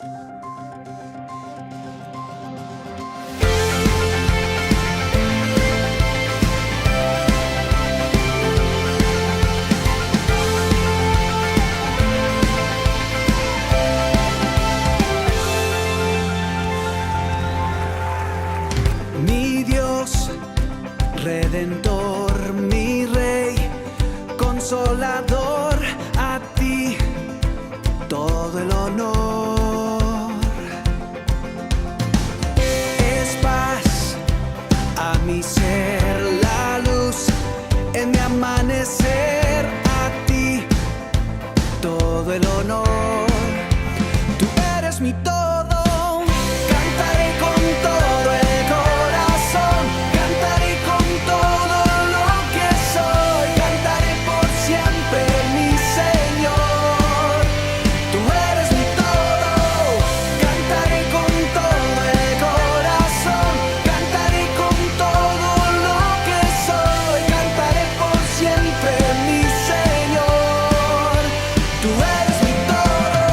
Mi Dios, Redentor, mi Rey, Consolador, a ti todo el honor. Es paz a mi ser, la luz en mi amanecer, a ti todo el honor. Tú eres mi todo. Cantaré con todo el corazón, cantaré con todo lo que soy, cantaré por siempre mi Señor. Tú eres mi todo. Cantaré con todo el corazón, cantaré con todo lo que soy, cantaré por siempre mi Señor. Tú eres mi todo.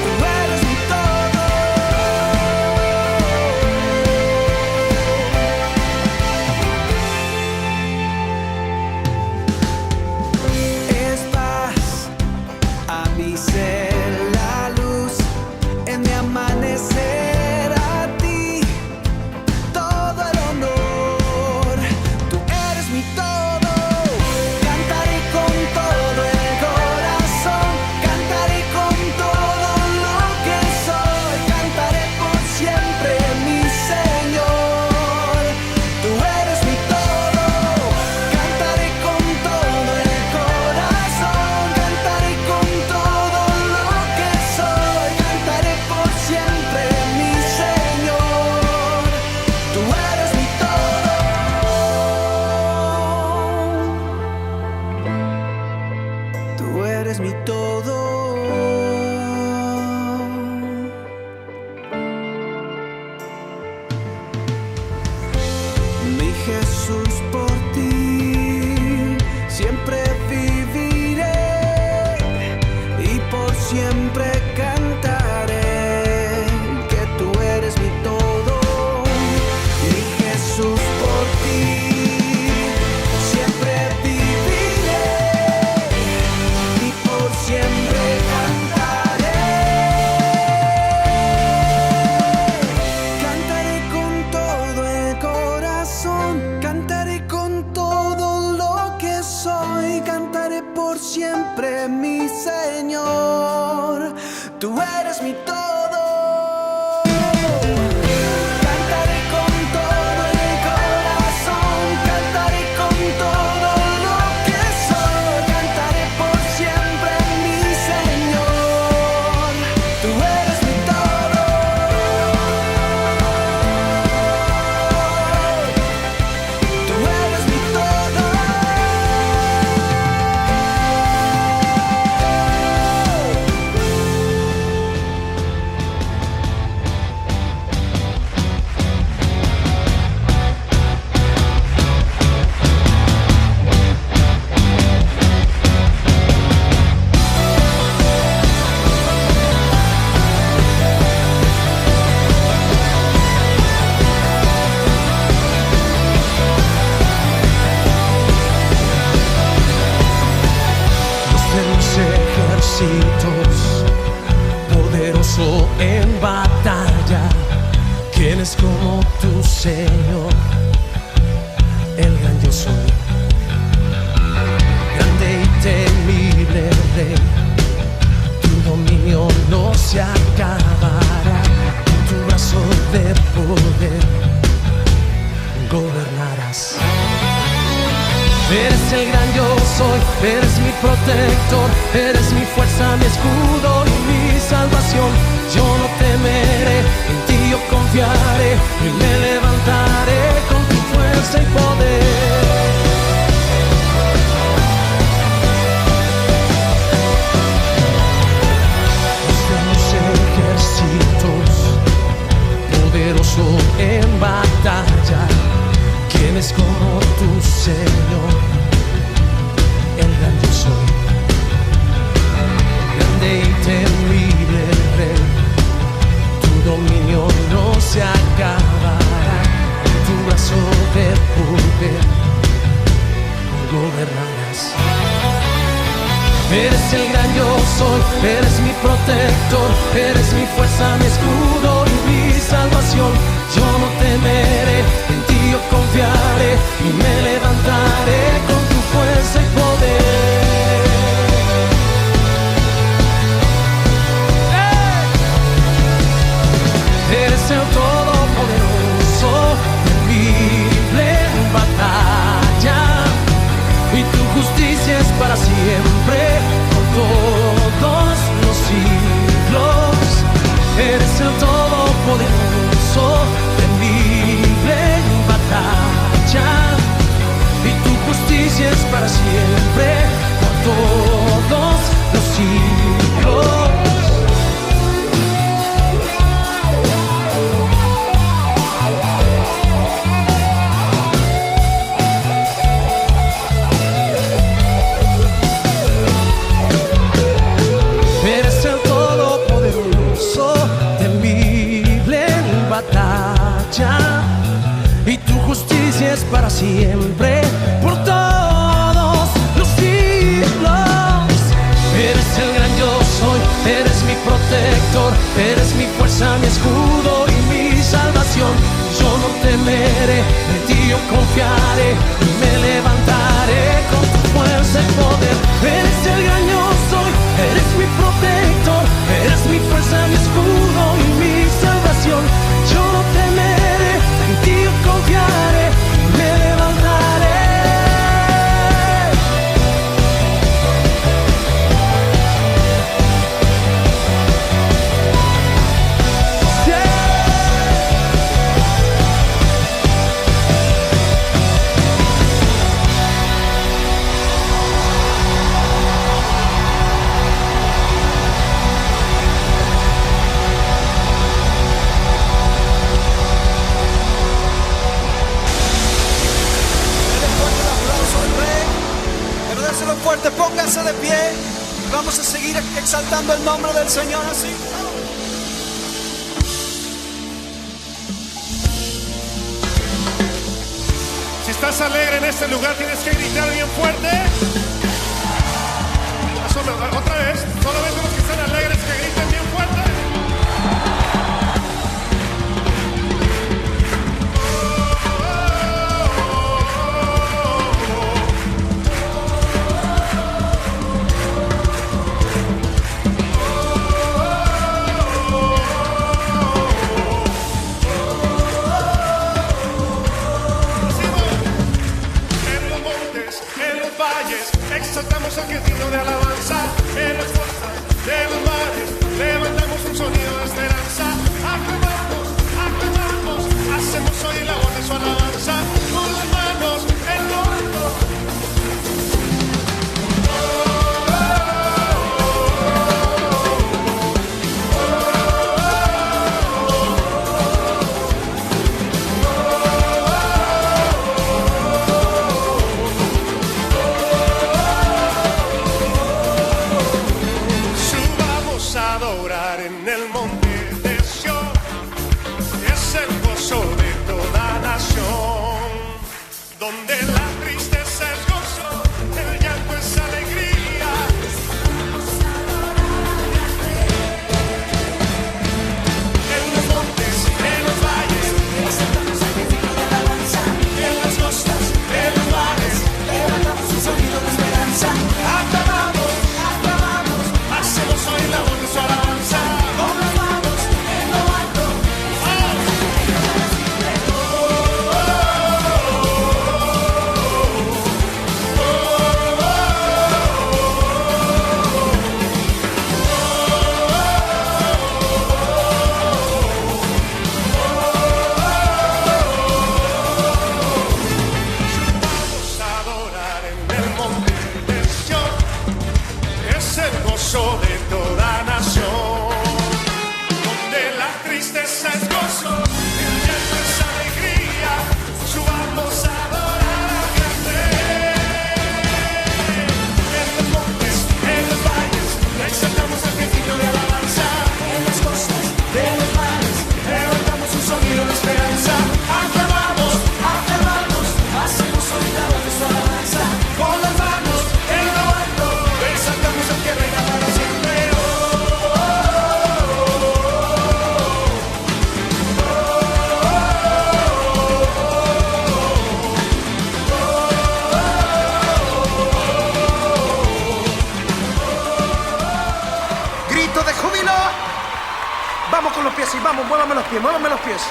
Tú eres mi todo. Es paz a mi ser, la luz en mi amanecer, a ti todo el honor. Tú eres mi todo. Cantaré con todo el corazón, cantaré con todo lo que soy, cantaré por siempre mi Señor. Tú eres mi todo. Cantaré con todo el corazón, cantaré con todo lo que soy, cantaré por siempre mi Señor. Tú eres mi todo. Tú eres mi todo. Mi Jesús, por ti siempre viviré y por siempre cantaré que tú eres mi todo. Mi Jesús, por ti siempre viviré y por siempre cantaré. Cantaré con todo el corazón, cantaré con todo lo que soy, cantaré por siempre mi Señor. Tú eres mi todo. Cantaré con todo el corazón, cantaré con todo lo que soy, cantaré por siempre mi Señor. Tú eres mi todo. Tú eres mi todo. Dios de los ejércitos, poderoso en batalla, ¿quién es como tu Señor? El gran yo soy, grande y temible Rey, tu dominio no se acabará, con tu brazo de poder gobernarás. Eres el gran yo soy, eres mi protector, eres mi fuerza, mi escudo y mi salvación. Yo no temeré, en ti yo confiaré y me levantaré con tu fuerza y poder. Dios de los ejércitos, poderoso en batalla, ¿quién es como tu Señor? El gran yo soy, Eres el gran yo soy, eres mi protector, eres mi fuerza, mi escudo y mi salvación. Yo no temeré, en ti yo confiaré y me levantaré con tu fuerza y poder. Eres el todopoderoso, temible en batalla, y tu justicia es para siempre, por todos los siglos. Eres el todopoderoso, temible en batalla, y tu justicia es para siempre, por todos los siglos. Y tu justicia es para siempre, por todos los siglos. Eres el gran yo soy, eres mi protector, eres mi fuerza, mi escudo y mi salvación. Yo no temeré, en ti yo confiaré y me levantaré con tu fuerza y poder. Eres el gran yo soy, eres mi protector, eres mi fuerza, mi escudo y mi salvación. Yo no temeré, en ti yo confiaré y me levantaré. Fuerte, póngase de pie y vamos a seguir exaltando el nombre del Señor así. Si estás alegre en este lugar, tienes que gritar bien fuerte. Otra vez, solamente los que están alegres que griten bien fuerte. Exaltamos al que es digno de alabanza, en las costas de los mares, levantamos un sonido de esperanza, aclamamos, aclamamos, hacemos hoy la voz de su alabanza, con las manos en lo alto. En el monte de Sión es el gozo de toda nación, donde la tristeza es gozo, el llanto es alegría. En los montes, en los valles, exaltamos al que es digno de alabanza, en las costas, en los mares, levantamos un sonido de esperanza. Aclamamos, aclamamos, hacemos hoy la voz de su alabanza. De toda nación, donde la tristeza es gozo, el llanto es alegría, subamos a adorar al gran Rey. En los montes, en los valles, exaltamos al que es digno de alabanza, en las costas de los mares, levantamos un sonido de esperanza, aclamamos, aclamamos, hacemos hoy la voz de su alabanza, con las manos así, vamos, muévame los pies, muévame los pies.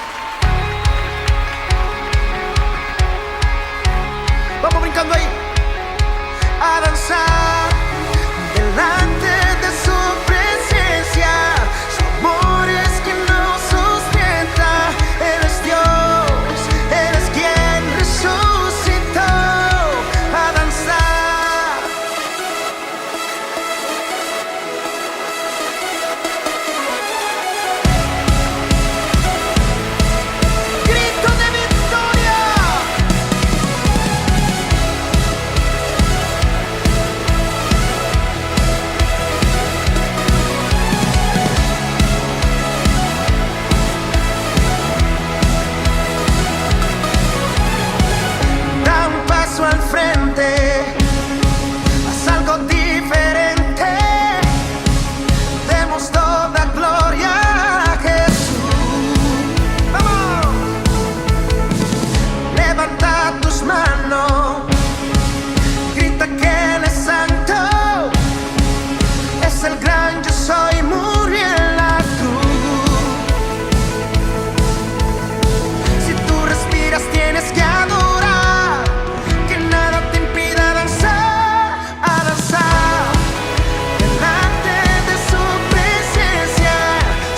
Vamos brincando ahí. A danzar delante de su presencia. Su amor es quien nos sustenta. Él es Dios, Él es quien resucitó. A danzar. Grito de victoria. Da un paso al frente, haz algo diferente. Demos toda gloria a Jesús. ¡Vamos! Levanta tus manos, grita que Él es santo. Es el gran yo soy, murió en la cruz. Si tú respiras tienes que adorar, que nada te impida danzar, a danzar delante de su presencia.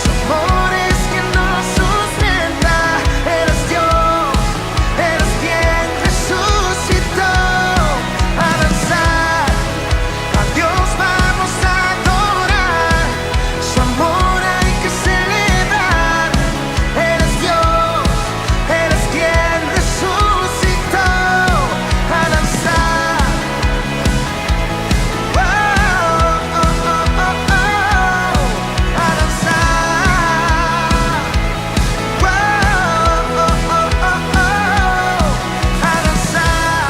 Su amor es quien nos sustenta. Él es Dios, Él es quien resucitó. A danzar, a Dios vamos a adorar. Su amor hay que celebrar. Él es Dios, Él es quien resucitó. A danzar. Oh, oh, oh, oh, oh. A danzar. Oh, oh, oh, oh, oh. A danzar.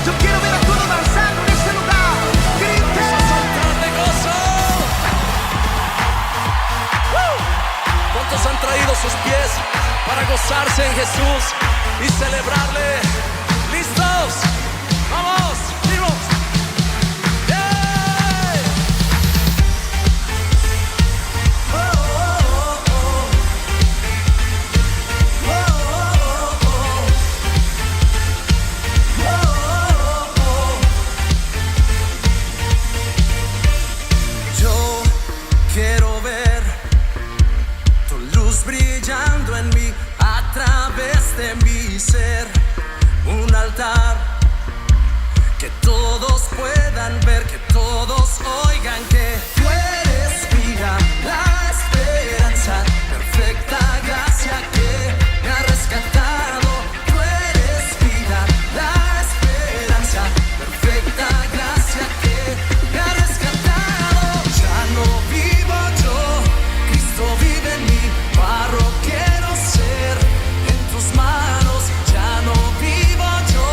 Yo quiero ver a todos danzando en este lugar. Griten. ¡Saltar de gozo! ¿Cuántos han traído sus pies para gozarse en Jesús y celebrarle? ¿Listos? ¡Vamos! ¡Vivos! ¡Yeah! Yo quiero ver tu luz brillando en mí, a través de mi ser. Un altar que todos puedan ver, que todos oigan que tú eres vida, la esperanza, perfecta gracia que me ha rescatado. Tú eres vida, la esperanza, perfecta gracia que me ha rescatado. Ya no vivo yo, Cristo vive en mí, barro quiero ser en tus manos. Ya no vivo yo,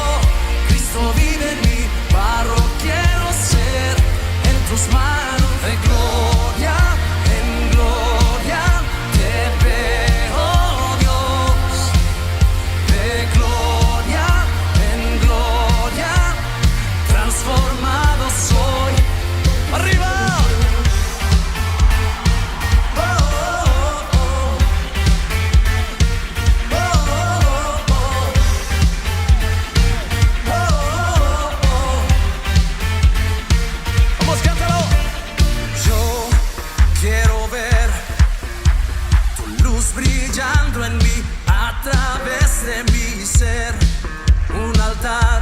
Cristo vive en mí, barro quiero ser en tus manos. De gloria en gloria te veo, Dios. De gloria en gloria transformado soy. ¡Arriba! ¡Vamos, cántalo! Yo quiero ver tu luz brillando en mí, a través de mi ser. Un altar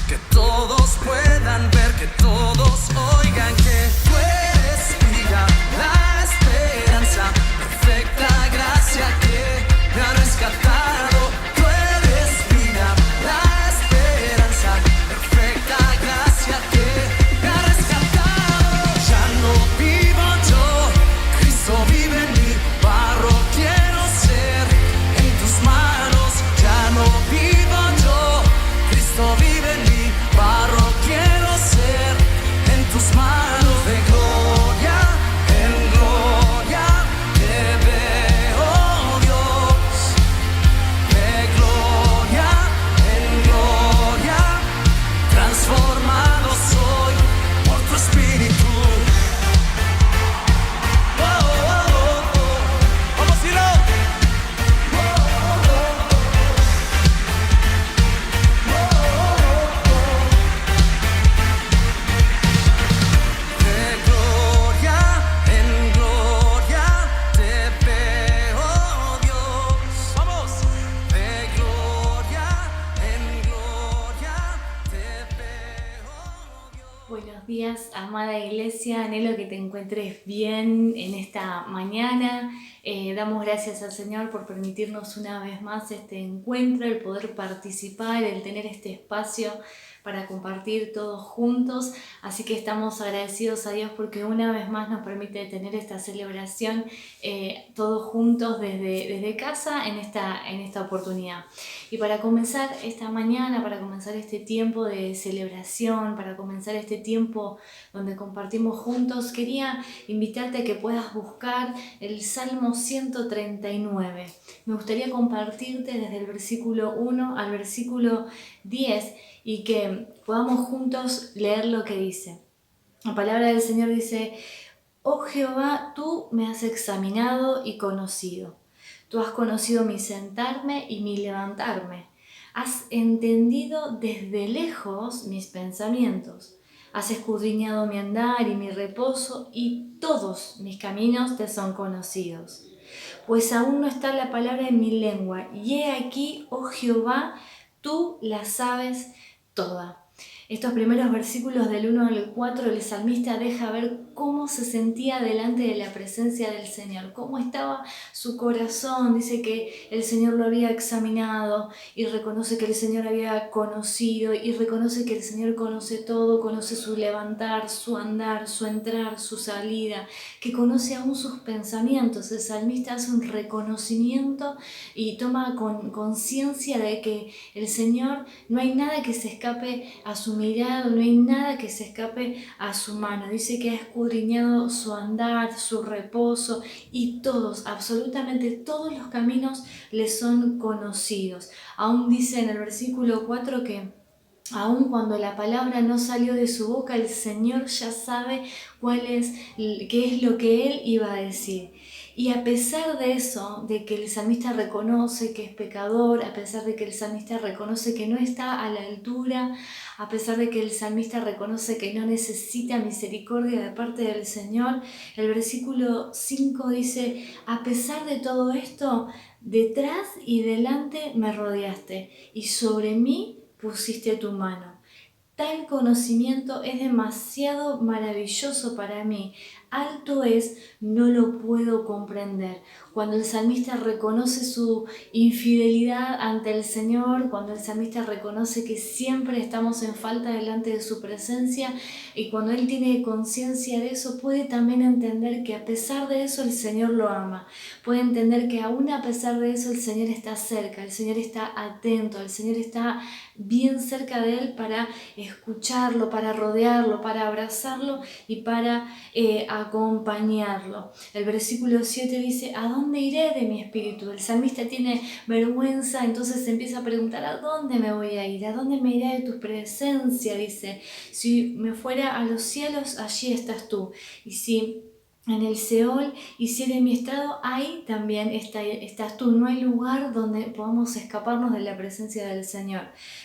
que todos puedan ver, que todos oigan que tú eres vida, la esperanza, perfecta gracia que me ha rescatado. Tú eres vida, la esperanza, perfecta gracia que me ha rescatado. Ya no vivo yo, Cristo vive en mí, barro quiero ser en tus manos. Ya no vivo yo, Cristo vive en mí, barro quiero ser días, amada iglesia. Anhelo que te encuentres bien en esta mañana. Damos gracias al Señor por permitirnos una vez más este encuentro, el poder participar, el tener este espacio para compartir todos juntos. Así que estamos agradecidos a Dios porque una vez más nos permite tener esta celebración todos juntos desde casa en esta oportunidad. Y para comenzar esta mañana, para comenzar este tiempo de celebración, para comenzar este tiempo donde compartimos juntos, quería invitarte a que puedas buscar el Salmo 139. Me gustaría compartirte desde el versículo 1 al versículo 10 y que podamos juntos leer lo que dice. La palabra del Señor dice: Oh Jehová, tú me has examinado y conocido. Tú has conocido mi sentarme y mi levantarme. Has entendido desde lejos mis pensamientos. Has escudriñado mi andar y mi reposo, y todos mis caminos te son conocidos. Pues aún no está la palabra en mi lengua, y he aquí, oh Jehová, tú la sabes toda. Estos primeros versículos del 1 al 4, el salmista deja ver cómo se sentía delante de la presencia del Señor, cómo estaba su corazón. Dice que el Señor lo había examinado y reconoce que el Señor había conocido y reconoce que el Señor conoce todo, conoce su levantar, su andar, su entrar, su salida, que conoce aún sus pensamientos. El salmista hace un reconocimiento y toma conciencia de que el Señor, no hay nada que se escape a su mirada, no hay nada que se escape a su mano. Dice que ha escudriñado su andar, su reposo, y todos, absolutamente todos los caminos le son conocidos. Aún dice en el versículo 4 que aun cuando la palabra no salió de su boca, el Señor ya sabe qué es lo que Él iba a decir. Y a pesar de eso, de que el salmista reconoce que es pecador, a pesar de que el salmista reconoce que no está a la altura, a pesar de que el salmista reconoce que no necesita misericordia de parte del Señor, el versículo 5 dice: a pesar de todo esto, detrás y delante me rodeaste, y sobre mí pusiste tu mano. Tal conocimiento es demasiado maravilloso para mí. Alto es, no lo puedo comprender. Cuando el salmista reconoce su infidelidad ante el Señor, cuando el salmista reconoce que siempre estamos en falta delante de su presencia, y cuando él tiene conciencia de eso, puede también entender que a pesar de eso el Señor lo ama. Puede entender que aún a pesar de eso el Señor está cerca, el Señor está atento, el Señor está bien cerca de él para escucharlo, para rodearlo, para abrazarlo y para acompañarlo. El versículo 7 dice: ¿a dónde iré de mi espíritu? El salmista tiene vergüenza, entonces se empieza a preguntar: ¿a dónde me voy a ir? ¿A dónde me iré de tu presencia? Dice: si me fuera a los cielos, allí estás tú. Y si en el Seol hiciere mi estrado, ahí también estás tú. No hay lugar donde podamos escaparnos de la presencia del Señor.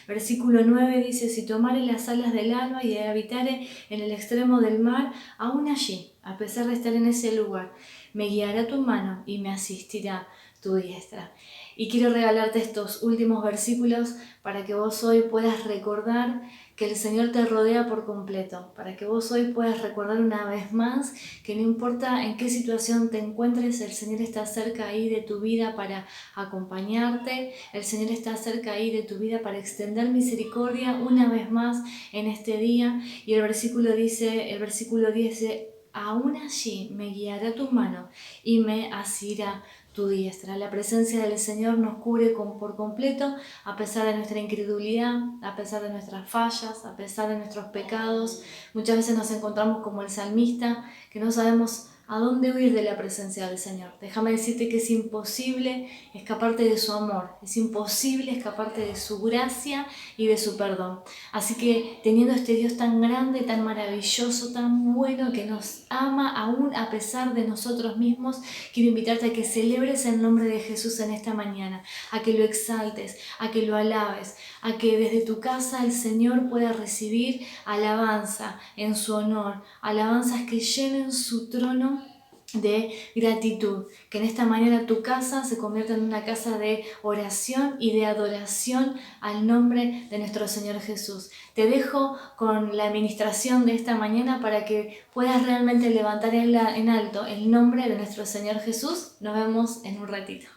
Versículo 9 dice: si tomare las alas del alba y habitare en el extremo del mar, aún allí, a pesar de estar en ese lugar, me guiará tu mano y me asistirá tu diestra. Y quiero regalarte estos últimos versículos para que vos hoy puedas recordar que el Señor te rodea por completo, para que vos hoy puedas recordar una vez más que no importa en qué situación te encuentres, el Señor está cerca ahí de tu vida para acompañarte, el Señor está cerca ahí de tu vida para extender misericordia una vez más en este día. Y el versículo 10 dice: aún allí me guiará tu mano y me asirá tu diestra. La presencia del Señor nos cubre por completo, a pesar de nuestra incredulidad, a pesar de nuestras fallas, a pesar de nuestros pecados. Muchas veces nos encontramos como el salmista, que no sabemos a dónde huir de la presencia del Señor. Déjame decirte que es imposible escaparte de su amor, es imposible escaparte de su gracia y de su perdón. Así que teniendo este Dios tan grande, tan maravilloso, tan bueno, que nos ama aún a pesar de nosotros mismos, quiero invitarte a que celebres el nombre de Jesús en esta mañana, a que lo exaltes, a que lo alabes, a que desde tu casa el Señor pueda recibir alabanza en su honor, alabanzas que llenen su trono de gratitud, que en esta mañana tu casa se convierta en una casa de oración y de adoración al nombre de nuestro Señor Jesús. Te dejo con la administración de esta mañana para que puedas realmente levantar en alto el nombre de nuestro Señor Jesús. Nos vemos en un ratito.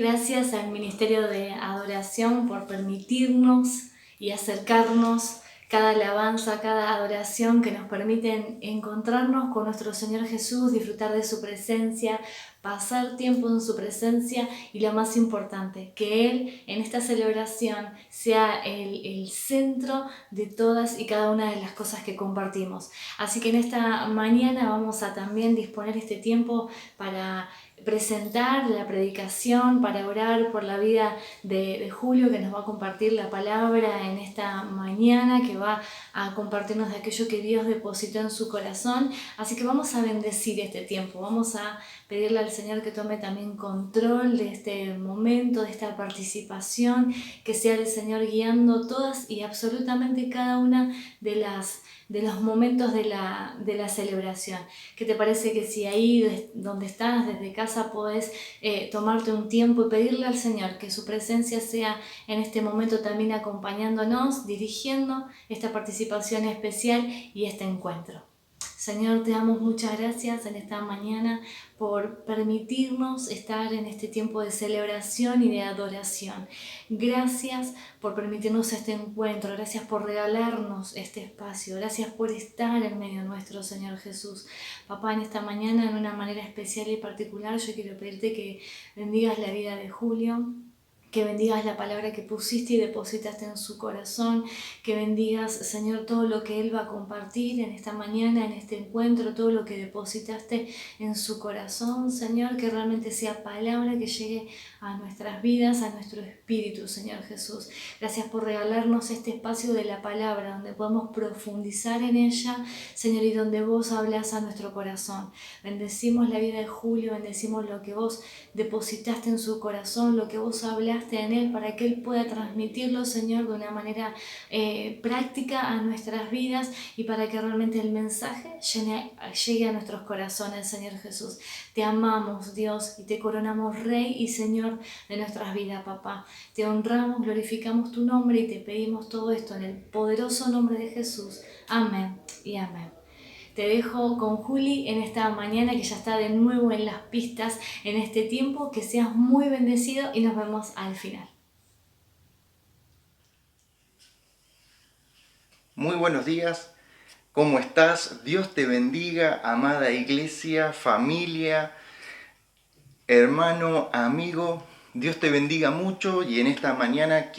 Gracias al Ministerio de Adoración por permitirnos y acercarnos cada alabanza, cada adoración que nos permiten encontrarnos con nuestro Señor Jesús, disfrutar de su presencia, pasar tiempo en su presencia y lo más importante, que Él en esta celebración sea el centro de todas y cada una de las cosas que compartimos. Así que en esta mañana vamos a también disponer este tiempo para presentar la predicación, para orar por la vida de Julio, que nos va a compartir la palabra en esta mañana, que va a compartirnos de aquello que Dios depositó en su corazón. Así que vamos a bendecir este tiempo, vamos a pedirle al Señor que tome también control de este momento, de esta participación, que sea el Señor guiando todas y absolutamente cada una de los momentos de la celebración. ¿Qué te parece que si ahí donde estás, desde casa, podés tomarte un tiempo y pedirle al Señor que su presencia sea en este momento también acompañándonos, dirigiendo esta participación especial y este encuentro? Señor, te damos muchas gracias en esta mañana por permitirnos estar en este tiempo de celebración y de adoración. Gracias por permitirnos este encuentro, gracias por regalarnos este espacio, gracias por estar en medio nuestro, Señor Jesús. Papá, en esta mañana, de una manera especial y particular, yo quiero pedirte que bendigas la vida de Julio, que bendigas la palabra que pusiste y depositaste en su corazón, que bendigas, Señor, todo lo que Él va a compartir en esta mañana, en este encuentro, todo lo que depositaste en su corazón, Señor, que realmente sea palabra que llegue a nuestras vidas, a nuestro espíritu, Señor Jesús. Gracias por regalarnos este espacio de la palabra, donde podemos profundizar en ella, Señor, y donde vos hablas a nuestro corazón. Bendecimos la vida de Julio, bendecimos lo que vos depositaste en su corazón, lo que vos hablaste en él, para que él pueda transmitirlo, Señor, de una manera práctica a nuestras vidas y para que realmente el mensaje llegue a nuestros corazones, Señor Jesús. Te amamos, Dios, y te coronamos Rey y Señor de nuestras vidas, Papá. Te honramos, glorificamos tu nombre y te pedimos todo esto en el poderoso nombre de Jesús. Amén y amén. Te dejo con Juli en esta mañana, que ya está de nuevo en las pistas en este tiempo. Que seas muy bendecido y nos vemos al final. Muy buenos días, ¿cómo estás? Dios te bendiga, amada iglesia, familia, hermano, amigo. Dios te bendiga mucho y en esta mañana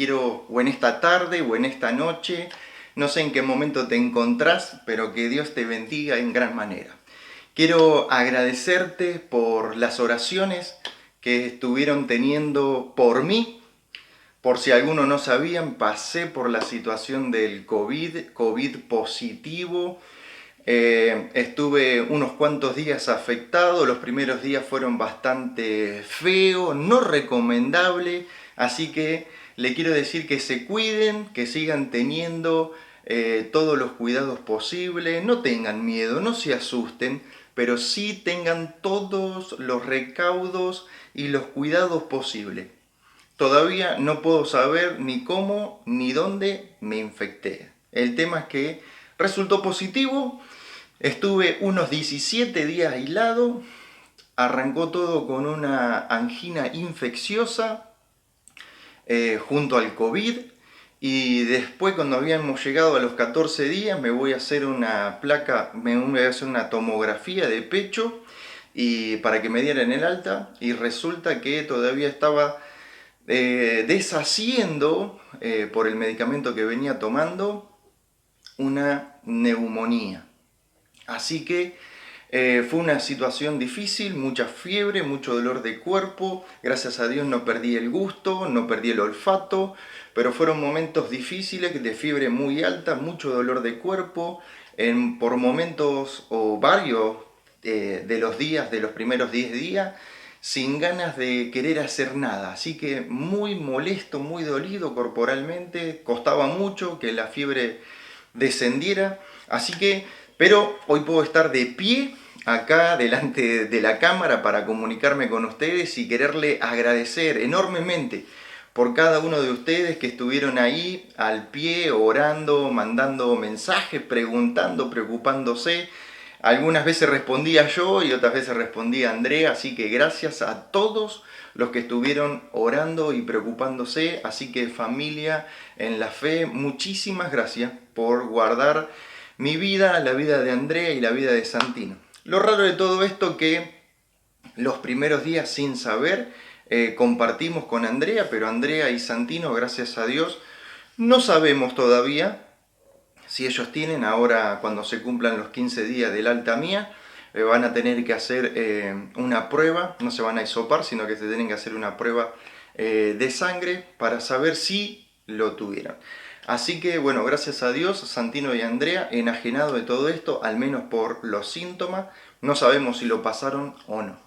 o en esta tarde, o en esta noche, no sé en qué momento te encontrás, pero que Dios te bendiga en gran manera. Quiero agradecerte por las oraciones que estuvieron teniendo por mí. Por si algunos no sabían, pasé por la situación del COVID positivo. Estuve unos cuantos días afectado. Los primeros días fueron bastante feos, no recomendable. Así que le quiero decir que se cuiden, que sigan teniendo todos los cuidados posibles, no tengan miedo, no se asusten, pero sí tengan todos los recaudos y los cuidados posibles. Todavía no puedo saber ni cómo ni dónde me infecté. El tema es que resultó positivo, estuve unos 17 días aislado, arrancó todo con una angina infecciosa junto al COVID. Y después, cuando habíamos llegado a los 14 días, me voy a hacer una tomografía de pecho y para que me dieran el alta. Y resulta que todavía estaba deshaciendo, por el medicamento que venía tomando, una neumonía. Así que fue una situación difícil, mucha fiebre, mucho dolor de cuerpo. Gracias a Dios no perdí el gusto, no perdí el olfato, pero fueron momentos difíciles de fiebre muy alta, mucho dolor de cuerpo, por momentos o varios de los primeros 10 días, sin ganas de querer hacer nada. Así que muy molesto, muy dolido corporalmente, costaba mucho que la fiebre descendiera. Así que, pero hoy puedo estar de pie acá delante de la cámara para comunicarme con ustedes y quererle agradecer enormemente por cada uno de ustedes que estuvieron ahí al pie, orando, mandando mensajes, preguntando, preocupándose. Algunas veces respondía yo y otras veces respondía Andrea, así que gracias a todos los que estuvieron orando y preocupándose. Así que familia en la fe, muchísimas gracias por guardar mi vida, la vida de Andrea y la vida de Santino. Lo raro de todo esto que los primeros días sin saber compartimos con Andrea, pero Andrea y Santino, gracias a Dios, no sabemos todavía si ellos tienen. Ahora, cuando se cumplan los 15 días del alta mía, van a tener que hacer una prueba, no se van a hisopar, sino que se tienen que hacer una prueba de sangre para saber si lo tuvieron. Así que bueno, gracias a Dios, Santino y Andrea, enajenados de todo esto, al menos por los síntomas, no sabemos si lo pasaron o no.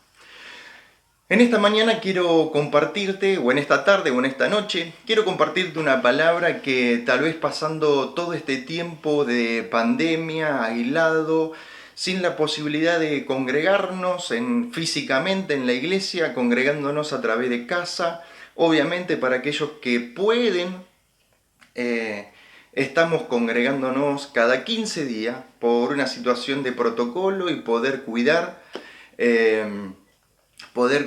En esta mañana quiero compartirte, o en esta tarde, o en esta noche, quiero compartirte una palabra que tal vez pasando todo este tiempo de pandemia, aislado, sin la posibilidad de congregarnos físicamente en la iglesia, congregándonos a través de casa, obviamente para aquellos que pueden, estamos congregándonos cada 15 días por una situación de protocolo y poder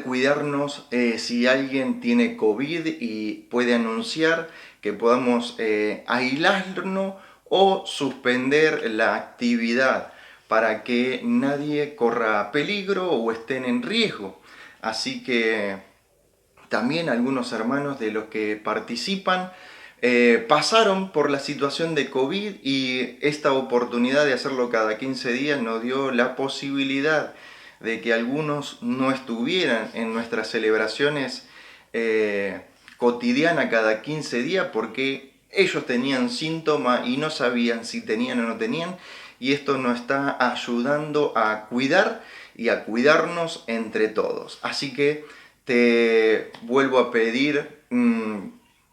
cuidarnos si alguien tiene COVID y puede anunciar que podamos aislarnos o suspender la actividad para que nadie corra peligro o estén en riesgo. Así que también algunos hermanos de los que participan pasaron por la situación de COVID y esta oportunidad de hacerlo cada 15 días nos dio la posibilidad de que algunos no estuvieran en nuestras celebraciones cotidianas cada 15 días porque ellos tenían síntomas y no sabían si tenían o no tenían, y esto nos está ayudando a cuidar y a cuidarnos entre todos. Así que te vuelvo a pedir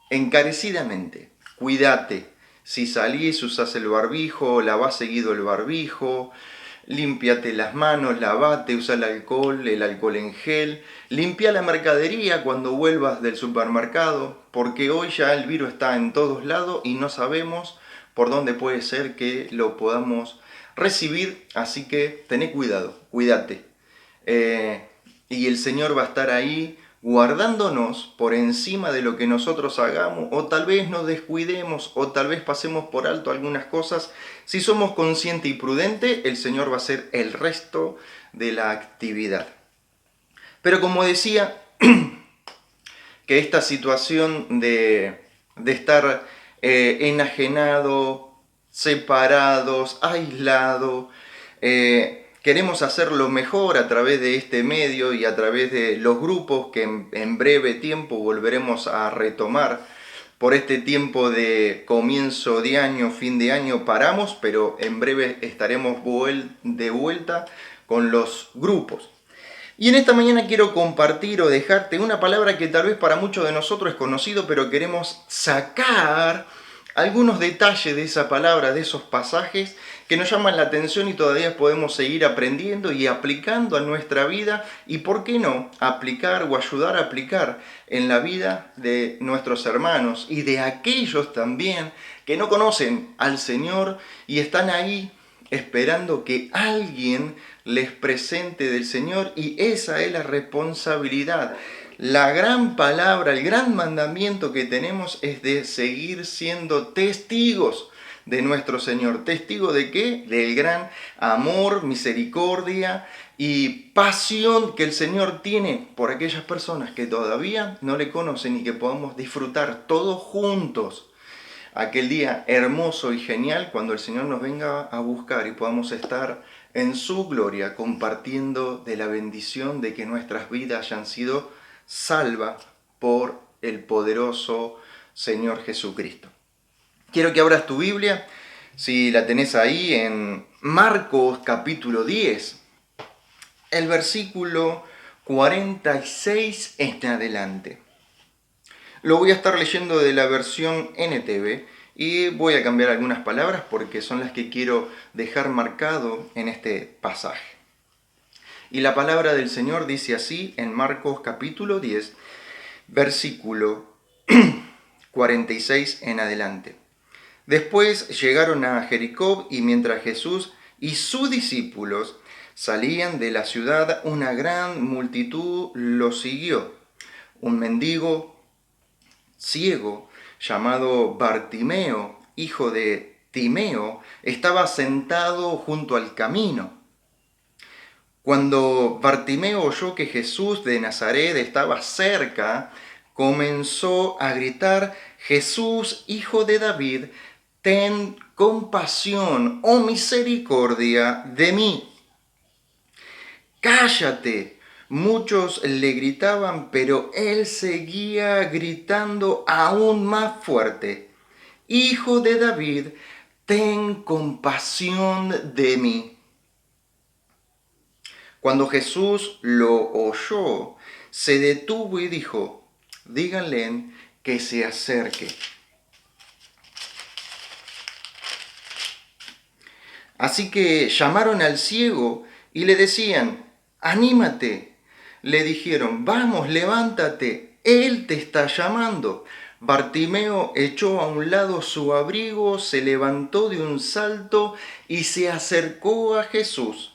encarecidamente, cuídate. Si salís, usás el barbijo, lavá seguido el barbijo, límpiate las manos, lavate, usa el alcohol en gel, limpia la mercadería cuando vuelvas del supermercado, porque hoy ya el virus está en todos lados y no sabemos por dónde puede ser que lo podamos recibir, así que tené cuidado, cuídate. Y el Señor va a estar ahí guardándonos por encima de lo que nosotros hagamos, o tal vez nos descuidemos, o tal vez pasemos por alto algunas cosas. Si somos conscientes y prudentes, el Señor va a hacer el resto de la actividad. Pero como decía, que esta situación de estar enajenado, separados, aislados, queremos hacerlo mejor a través de este medio y a través de los grupos que en breve tiempo volveremos a retomar. Por este tiempo de comienzo de año, fin de año paramos, pero en breve estaremos de vuelta con los grupos. Y en esta mañana quiero compartir o dejarte una palabra que tal vez para muchos de nosotros es conocido, pero queremos sacar algunos detalles de esa palabra, de esos pasajes que nos llaman la atención y todavía podemos seguir aprendiendo y aplicando a nuestra vida, y por qué no aplicar o ayudar a aplicar en la vida de nuestros hermanos y de aquellos también que no conocen al Señor y están ahí esperando que alguien les presente del Señor, y esa es la responsabilidad. La gran palabra, el gran mandamiento que tenemos es de seguir siendo testigos de nuestro Señor. ¿Testigo de qué? Del gran amor, misericordia y pasión que el Señor tiene por aquellas personas que todavía no le conocen, y que podamos disfrutar todos juntos aquel día hermoso y genial cuando el Señor nos venga a buscar y podamos estar en su gloria compartiendo de la bendición de que nuestras vidas hayan sido salva por el poderoso Señor Jesucristo. Quiero que abras tu Biblia, si la tenés ahí, en Marcos capítulo 10, el versículo 46 en adelante. Lo voy a estar leyendo de la versión NTV y voy a cambiar algunas palabras porque son las que quiero dejar marcado en este pasaje. Y la palabra del Señor dice así en Marcos capítulo 10, versículo 46 en adelante. Después llegaron a Jericó, y mientras Jesús y sus discípulos salían de la ciudad, una gran multitud lo siguió. Un mendigo ciego llamado Bartimeo, hijo de Timeo, estaba sentado junto al camino. Cuando Bartimeo oyó que Jesús de Nazaret estaba cerca, comenzó a gritar: Jesús, hijo de David, ten compasión o misericordia de mí. Cállate. Muchos le gritaban, pero él seguía gritando aún más fuerte: Hijo de David, ten compasión de mí. Cuando Jesús lo oyó, se detuvo y dijo: díganle que se acerque. Así que llamaron al ciego y le decían: anímate. Le dijeron: vamos, levántate, él te está llamando. Bartimeo echó a un lado su abrigo, se levantó de un salto y se acercó a Jesús.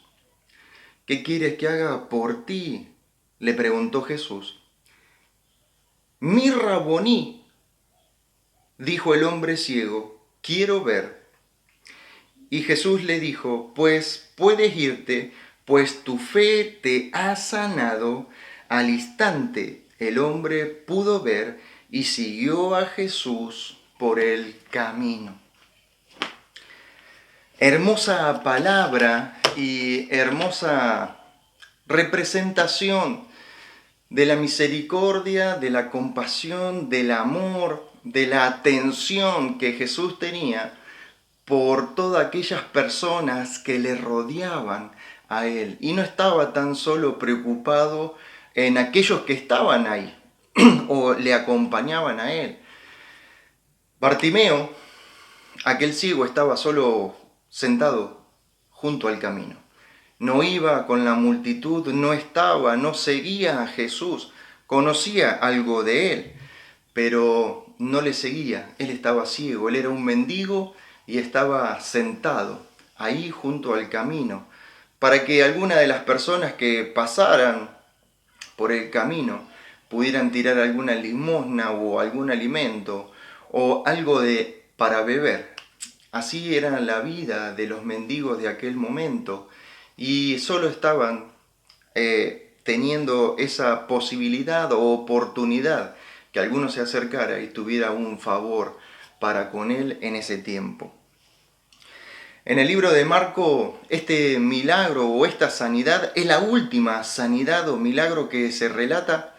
¿Qué quieres que haga por ti?, le preguntó Jesús. Mi Raboní, dijo el hombre ciego, quiero ver. Y Jesús le dijo: pues puedes irte, pues tu fe te ha sanado. Al instante el hombre pudo ver y siguió a Jesús por el camino. Hermosa palabra y hermosa representación de la misericordia, de la compasión, del amor, de la atención que Jesús tenía por todas aquellas personas que le rodeaban a él. Y no estaba tan solo preocupado en aquellos que estaban ahí o le acompañaban a él. Bartimeo, aquel ciego, estaba solo sentado junto al camino. No iba con la multitud, no seguía a Jesús. Conocía algo de él, pero no le seguía. Él estaba ciego, él era un mendigo y estaba sentado ahí junto al camino, para que alguna de las personas que pasaran por el camino pudieran tirar alguna limosna o algún alimento o algo para beber. Así era la vida de los mendigos de aquel momento, y solo estaban teniendo esa posibilidad o oportunidad que alguno se acercara y tuviera un favor para con él en ese tiempo. En el libro de Marco, este milagro o esta sanidad es la última sanidad o milagro que se relata.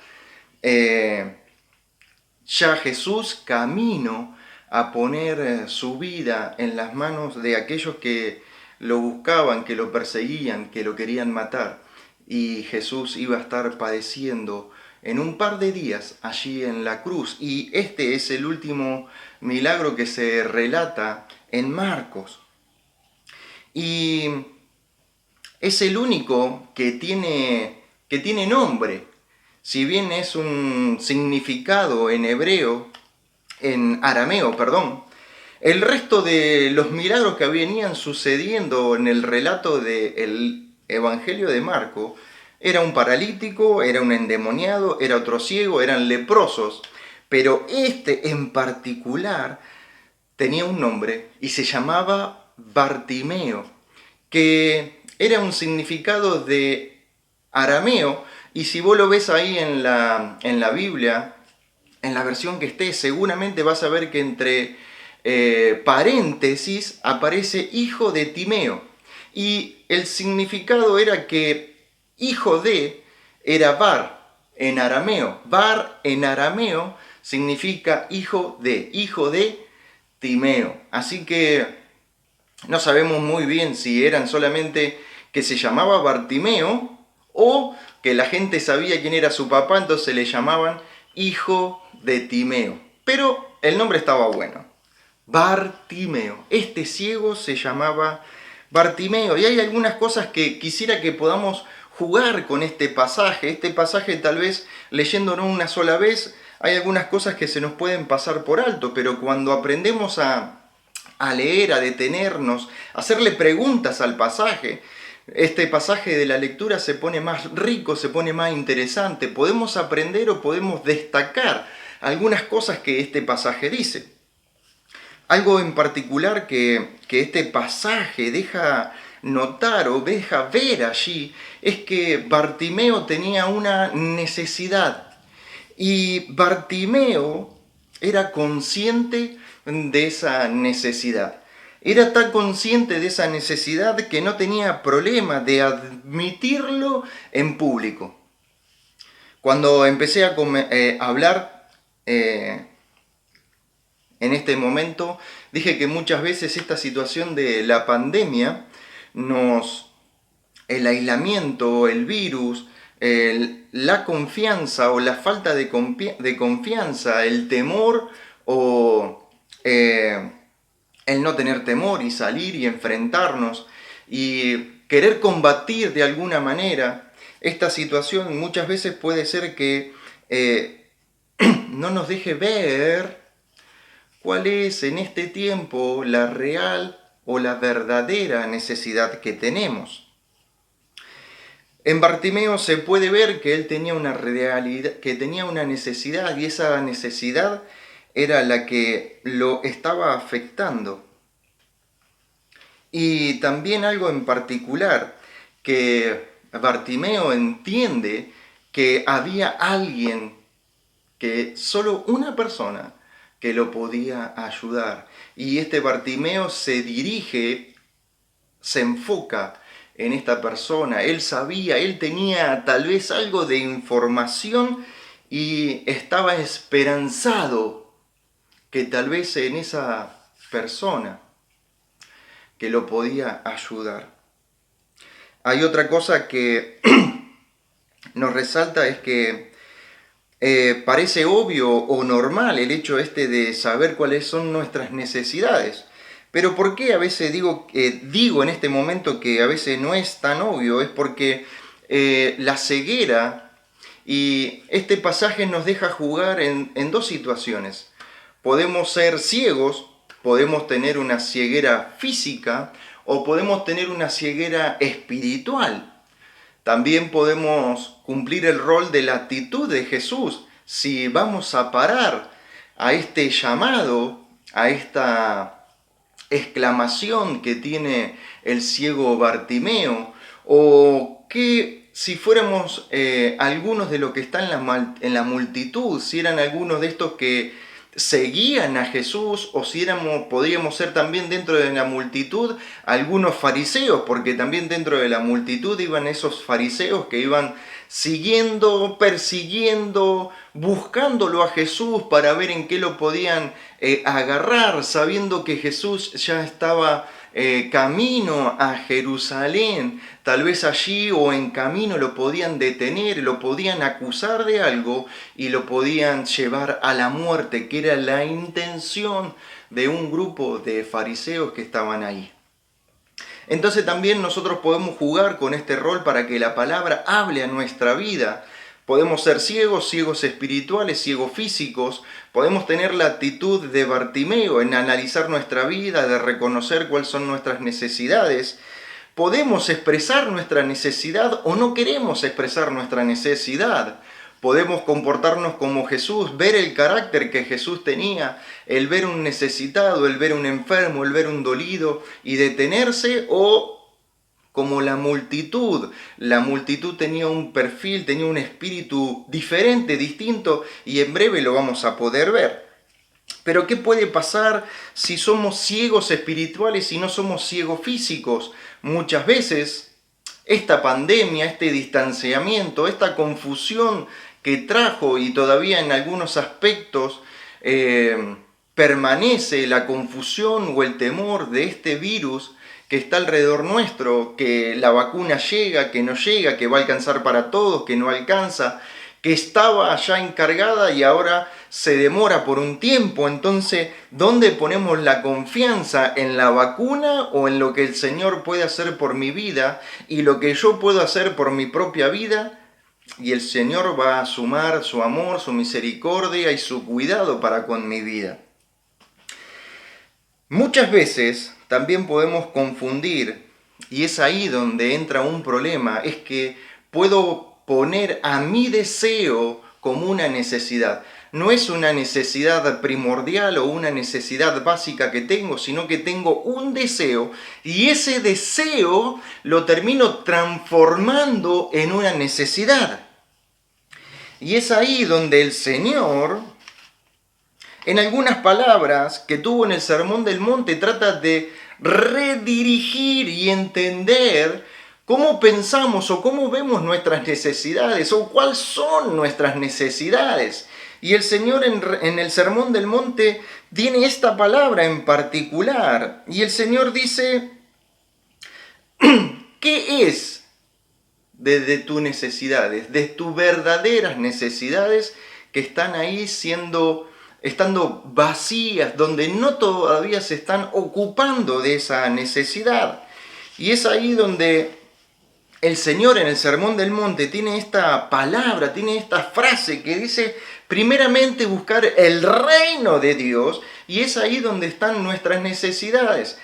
Ya Jesús camino a poner su vida en las manos de aquellos que lo buscaban, que lo perseguían, que lo querían matar. Y Jesús iba a estar padeciendo en un par de días allí en la cruz. Y este es el último milagro que se relata en Marcos. Y es el único que tiene nombre. Si bien es un significado en arameo, el resto de los milagros que venían sucediendo en el relato del Evangelio de Marco, era un paralítico, era un endemoniado, era otro ciego, eran leprosos, pero este en particular tenía un nombre y se llamaba Bartimeo, que era un significado de arameo, y si vos lo ves ahí en la Biblia, en la versión que esté, seguramente vas a ver que entre paréntesis aparece hijo de Timeo, y el significado era que hijo de era Bar en arameo. Bar en arameo significa hijo de Timeo. Así que no sabemos muy bien si eran solamente que se llamaba Bartimeo o que la gente sabía quién era su papá, entonces le llamaban hijo de Timeo. Pero el nombre estaba bueno. Bartimeo. Este ciego se llamaba Bartimeo. Y hay algunas cosas que quisiera que podamos jugar con este pasaje. Este pasaje, tal vez leyéndolo una sola vez, hay algunas cosas que se nos pueden pasar por alto, pero cuando aprendemos a a leer, a detenernos, a hacerle preguntas al pasaje. Este pasaje de la lectura se pone más rico, se pone más interesante. Podemos aprender o podemos destacar algunas cosas que este pasaje dice. Algo en particular que este pasaje deja notar o deja ver allí es que Bartimeo tenía una necesidad. Y Bartimeo era consciente de esa necesidad. Era tan consciente de esa necesidad que no tenía problema de admitirlo en público. Cuando empecé a hablar en este momento, dije que muchas veces esta situación de la pandemia, el aislamiento, el virus, la confianza o la falta de confianza, el temor o el no tener temor y salir y enfrentarnos y querer combatir de alguna manera, esta situación muchas veces puede ser que no nos deje ver cuál es en este tiempo la real o la verdadera necesidad que tenemos. En Bartimeo se puede ver que él tenía una realidad, que tenía una necesidad, y esa necesidad era la que lo estaba afectando. Y también algo en particular, que Bartimeo entiende que había alguien, que solo una persona, que lo podía ayudar. Y este Bartimeo se dirige, se enfoca en esta persona. Él sabía, él tenía tal vez algo de información y estaba esperanzado que tal vez en esa persona que lo podía ayudar. Hay otra cosa que nos resalta, es que parece obvio o normal el hecho de saber cuáles son nuestras necesidades. Pero ¿por qué a veces digo en este momento que a veces no es tan obvio? Es porque la ceguera, y este pasaje nos deja jugar en dos situaciones. Podemos ser ciegos, podemos tener una ceguera física o podemos tener una ceguera espiritual. También podemos cumplir el rol de la actitud de Jesús. Si vamos a parar a este llamado, a esta exclamación que tiene el ciego Bartimeo, o que si fuéramos algunos de los que están en la multitud, si eran algunos de estos que seguían a Jesús, o si podríamos ser también dentro de la multitud algunos fariseos, porque también dentro de la multitud iban esos fariseos que iban siguiendo, persiguiendo, buscándolo a Jesús para ver en qué lo podían agarrar, sabiendo que Jesús ya estaba camino a Jerusalén. Tal vez allí o en camino lo podían detener, lo podían acusar de algo y lo podían llevar a la muerte, que era la intención de un grupo de fariseos que estaban ahí. Entonces también nosotros podemos jugar con este rol para que la palabra hable a nuestra vida. Podemos ser ciegos, ciegos espirituales, ciegos físicos. Podemos tener la actitud de Bartimeo en analizar nuestra vida, de reconocer cuáles son nuestras necesidades. Podemos expresar nuestra necesidad o no queremos expresar nuestra necesidad. Podemos comportarnos como Jesús, ver el carácter que Jesús tenía, el ver un necesitado, el ver un enfermo, el ver un dolido y detenerse, o como la multitud. La multitud tenía un perfil, tenía un espíritu diferente, distinto, y en breve lo vamos a poder ver. Pero ¿qué puede pasar si somos ciegos espirituales y no somos ciegos físicos? Muchas veces esta pandemia, este distanciamiento, esta confusión que trajo, y todavía en algunos aspectos permanece la confusión o el temor de este virus que está alrededor nuestro, que la vacuna llega, que no llega, que va a alcanzar para todos, que no alcanza, que estaba ya encargada y ahora se demora por un tiempo. Entonces, ¿dónde ponemos la confianza? ¿En la vacuna o en lo que el Señor puede hacer por mi vida y lo que yo puedo hacer por mi propia vida? Y el Señor va a sumar su amor, su misericordia y su cuidado para con mi vida. Muchas veces también podemos confundir, y es ahí donde entra un problema, es que puedo poner a mi deseo como una necesidad. No es una necesidad primordial o una necesidad básica que tengo, sino que tengo un deseo y ese deseo lo termino transformando en una necesidad. Y es ahí donde el Señor, en algunas palabras que tuvo en el Sermón del Monte, trata de redirigir y entender cómo pensamos o cómo vemos nuestras necesidades o cuáles son nuestras necesidades. Y el Señor en el Sermón del Monte tiene esta palabra en particular. Y el Señor dice, ¿qué es de tus necesidades, de tus verdaderas necesidades que están ahí estando vacías, donde no todavía se están ocupando de esa necesidad? Y es ahí donde el Señor en el Sermón del Monte tiene esta palabra, tiene esta frase que dice, primeramente buscar el reino de Dios, y es ahí donde están nuestras necesidades.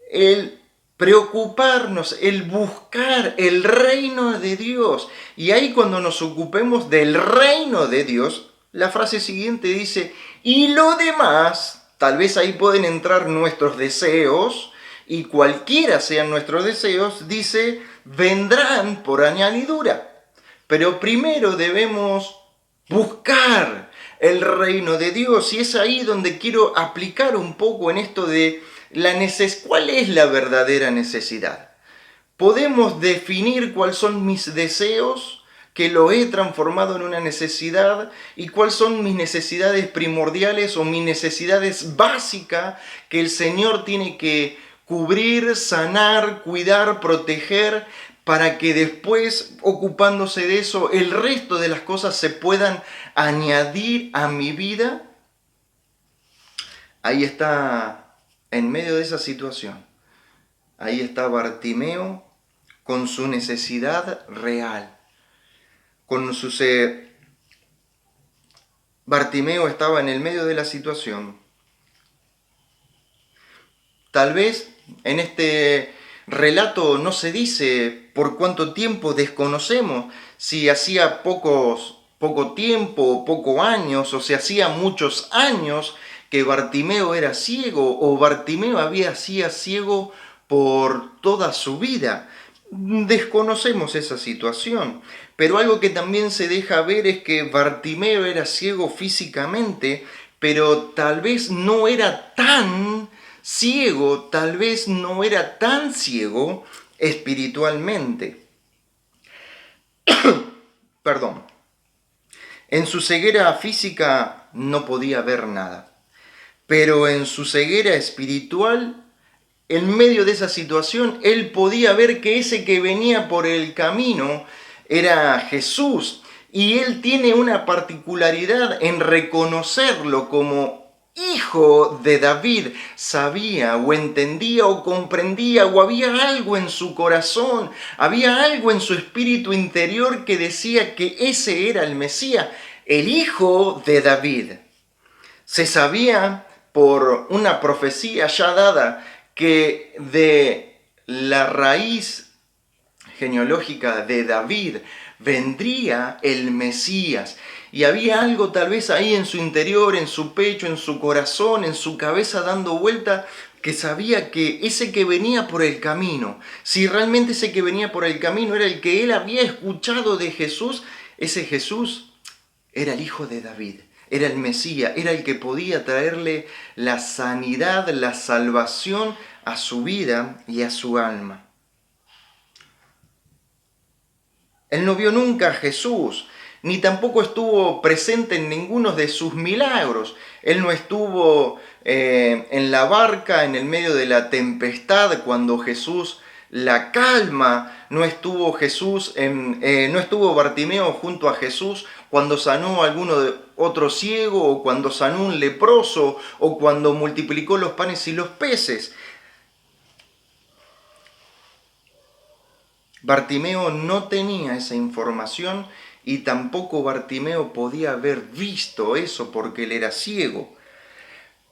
El preocuparnos, el buscar el reino de Dios. Y ahí cuando nos ocupemos del reino de Dios, la frase siguiente dice, y lo demás, tal vez ahí pueden entrar nuestros deseos, y cualquiera sean nuestros deseos, dice, vendrán por añadidura. Pero primero debemos buscar el reino de Dios, y es ahí donde quiero aplicar un poco en esto de ¿cuál es la verdadera necesidad? ¿Podemos definir cuáles son mis deseos, que lo he transformado en una necesidad, y cuáles son mis necesidades primordiales o mis necesidades básicas que el Señor tiene que cubrir, sanar, cuidar, proteger, para que después, ocupándose de eso, el resto de las cosas se puedan añadir a mi vida? Ahí está, en medio de esa situación, ahí está Bartimeo con su necesidad real. Bartimeo estaba en el medio de la situación. Tal vez en este relato no se dice por cuánto tiempo, desconocemos si hacía poco tiempo o pocos años, o si hacía muchos años que Bartimeo era ciego, o Bartimeo había sido ciego por toda su vida. Desconocemos esa situación, pero algo que también se deja ver es que Bartimeo era ciego físicamente, pero tal vez no era tan ciego, tal vez no era tan ciego espiritualmente. Perdón. En su ceguera física no podía ver nada, pero en su ceguera espiritual, en medio de esa situación, él podía ver que ese que venía por el camino era Jesús, y él tiene una particularidad en reconocerlo como hijo de David. Sabía o entendía o comprendía, o había algo en su corazón, había algo en su espíritu interior que decía que ese era el Mesías, el hijo de David. Se sabía por una profecía ya dada que de la raíz genealógica de David vendría el Mesías. Y había algo tal vez ahí en su interior, en su pecho, en su corazón, en su cabeza dando vuelta, que sabía que ese que venía por el camino, si realmente ese que venía por el camino era el que él había escuchado de Jesús, ese Jesús era el hijo de David, era el Mesías, era el que podía traerle la sanidad, la salvación a su vida y a su alma. Él no vio nunca a Jesús, ni tampoco estuvo presente en ninguno de sus milagros. Él no estuvo en la barca en el medio de la tempestad cuando Jesús la calma. No estuvo Bartimeo junto a Jesús cuando sanó a alguno de otro ciego, o cuando sanó un leproso, o cuando multiplicó los panes y los peces. Bartimeo no tenía esa información, y tampoco Bartimeo podía haber visto eso porque él era ciego.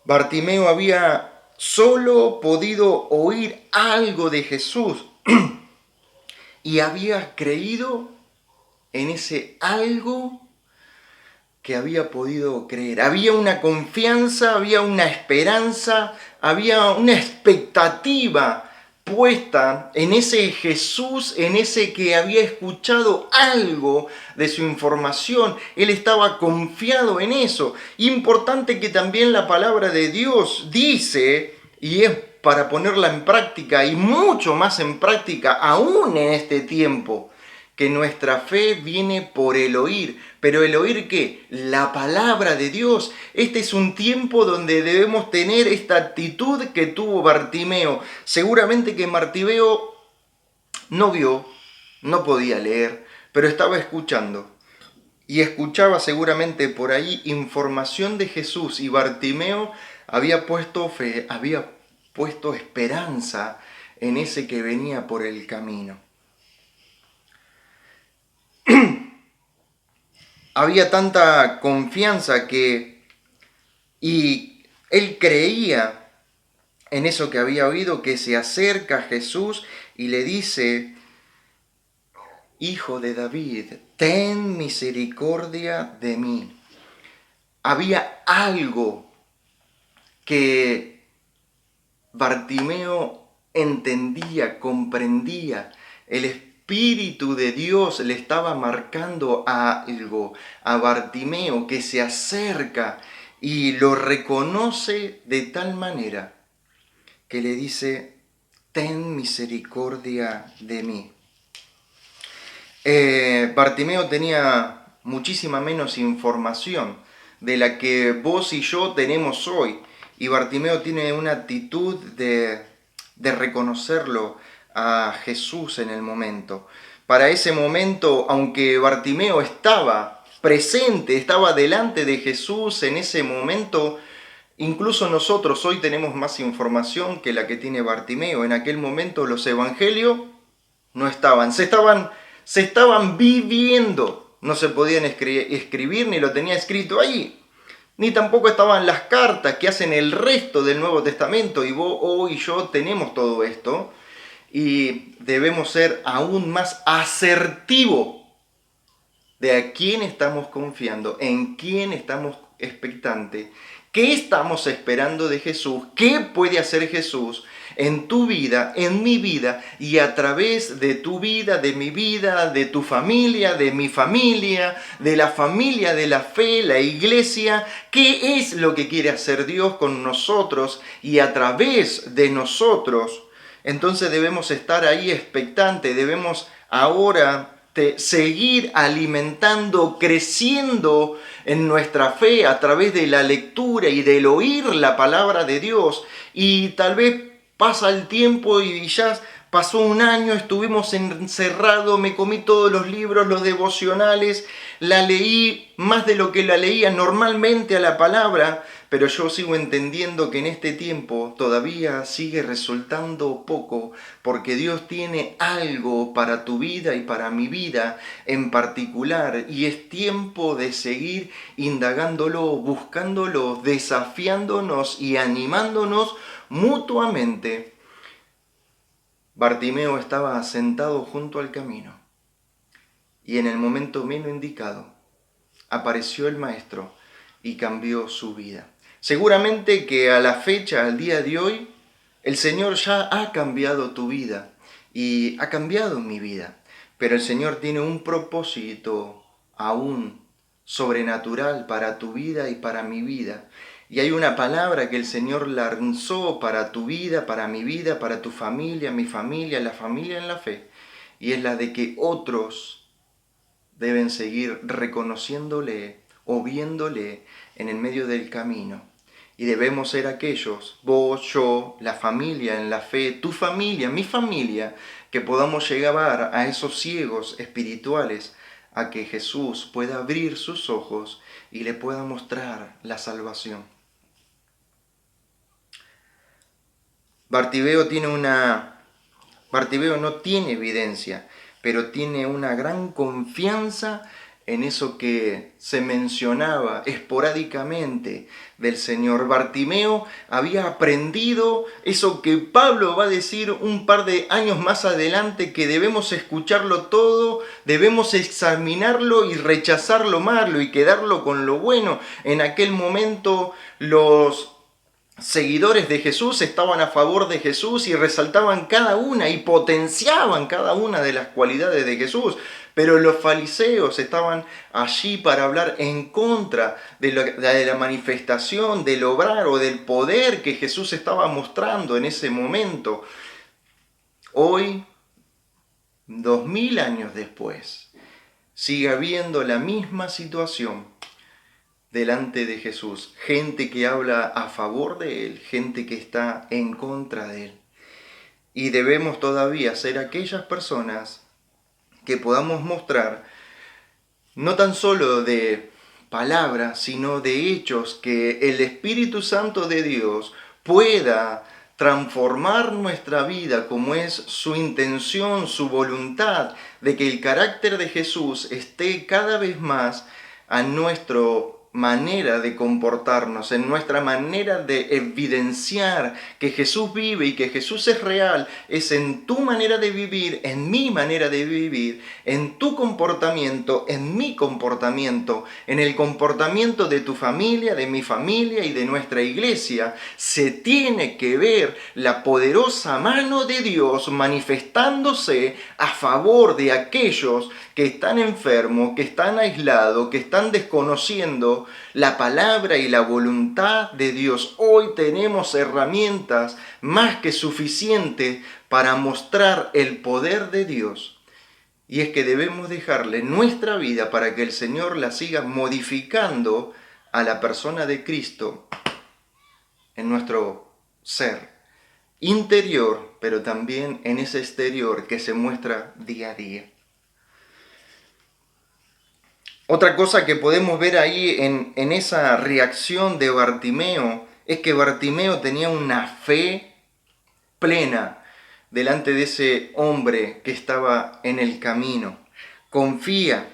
Bartimeo había solo podido oír algo de Jesús y había creído en ese algo que había podido creer. Había una confianza, había una esperanza, había una expectativa puesta en ese Jesús, en ese que había escuchado algo de su información. Él estaba confiado en eso. Importante que también la palabra de Dios dice, y es para ponerla en práctica, y mucho más en práctica aún en este tiempo, que nuestra fe viene por el oír. ¿Pero el oír qué? La palabra de Dios. Este es un tiempo donde debemos tener esta actitud que tuvo Bartimeo. Seguramente que Bartimeo no vio, no podía leer, pero estaba escuchando. Y escuchaba seguramente por ahí información de Jesús. Y Bartimeo había puesto fe, había puesto esperanza en ese que venía por el camino. Había tanta confianza y él creía en eso que había oído, que se acerca a Jesús y le dice: Hijo de David, ten misericordia de mí. Había algo que Bartimeo entendía, comprendía. El Espíritu de Dios le estaba marcando algo a Bartimeo, que se acerca y lo reconoce de tal manera que le dice: ten misericordia de mí. Bartimeo tenía muchísima menos información de la que vos y yo tenemos hoy, y Bartimeo tiene una actitud de reconocerlo a Jesús en el momento. Para ese momento, aunque Bartimeo estaba presente, estaba delante de Jesús en ese momento, incluso nosotros hoy tenemos más información que la que tiene Bartimeo. En aquel momento los evangelios no estaban, se estaban viviendo, no se podían escribir, ni lo tenía escrito ahí. Ni tampoco estaban las cartas que hacen el resto del Nuevo Testamento, y vos, hoy y yo tenemos todo esto, y debemos ser aún más asertivos de a quién estamos confiando, en quién estamos expectantes, qué estamos esperando de Jesús, qué puede hacer Jesús en tu vida, en mi vida, y a través de tu vida, de mi vida, de tu familia, de mi familia, de la familia de la fe, la iglesia. ¿Qué es lo que quiere hacer Dios con nosotros y a través de nosotros? Entonces debemos estar ahí expectantes, debemos ahora seguir alimentando, creciendo en nuestra fe a través de la lectura y del oír la palabra de Dios. Y tal vez pasa el tiempo y ya pasó un año, estuvimos encerrados, me comí todos los libros, los devocionales, la leí más de lo que la leía normalmente a la palabra, pero yo sigo entendiendo que en este tiempo todavía sigue resultando poco, porque Dios tiene algo para tu vida y para mi vida en particular, y es tiempo de seguir indagándolo, buscándolo, desafiándonos y animándonos mutuamente. Bartimeo estaba sentado junto al camino, y en el momento menos indicado apareció el Maestro y cambió su vida. Seguramente que a la fecha, al día de hoy, el Señor ya ha cambiado tu vida y ha cambiado mi vida, pero el Señor tiene un propósito aún sobrenatural para tu vida y para mi vida. Y hay una palabra que el Señor lanzó para tu vida, para mi vida, para tu familia, mi familia, la familia en la fe. Y es la de que otros deben seguir reconociéndole o viéndole en el medio del camino. Y debemos ser aquellos, vos, yo, la familia en la fe, tu familia, mi familia, que podamos llegar a esos ciegos espirituales, a que Jesús pueda abrir sus ojos y le pueda mostrar la salvación. Bartimeo no tiene evidencia, pero tiene una gran confianza en eso que se mencionaba esporádicamente del Señor. Bartimeo había aprendido eso que Pablo va a decir un par de años más adelante, que debemos escucharlo todo, debemos examinarlo y rechazar lo malo y quedarlo con lo bueno. En aquel momento los seguidores de Jesús estaban a favor de Jesús y resaltaban cada una y potenciaban cada una de las cualidades de Jesús. Pero los fariseos estaban allí para hablar en contra de la manifestación, del obrar o del poder que Jesús estaba mostrando en ese momento. Hoy, 2000 años después, sigue habiendo la misma situación delante de Jesús. Gente que habla a favor de Él, gente que está en contra de Él. Y debemos todavía ser aquellas personas que podamos mostrar, no tan solo de palabras, sino de hechos, que el Espíritu Santo de Dios pueda transformar nuestra vida como es su intención, su voluntad, de que el carácter de Jesús esté cada vez más a nuestra manera de comportarnos, en nuestra manera de evidenciar que Jesús vive y que Jesús es real. Es en tu manera de vivir, en mi manera de vivir, en tu comportamiento, en mi comportamiento, en el comportamiento de tu familia, de mi familia y de nuestra iglesia. Se tiene que ver la poderosa mano de Dios manifestándose a favor de aquellos que están enfermos, que están aislados, que están desconociendo la palabra y la voluntad de Dios. Hoy tenemos herramientas más que suficientes para mostrar el poder de Dios. Y es que debemos dejarle nuestra vida para que el Señor la siga modificando a la persona de Cristo en nuestro ser interior, pero también en ese exterior que se muestra día a día. Otra cosa que podemos ver ahí en esa reacción de Bartimeo es que Bartimeo tenía una fe plena delante de ese hombre que estaba en el camino. Confía,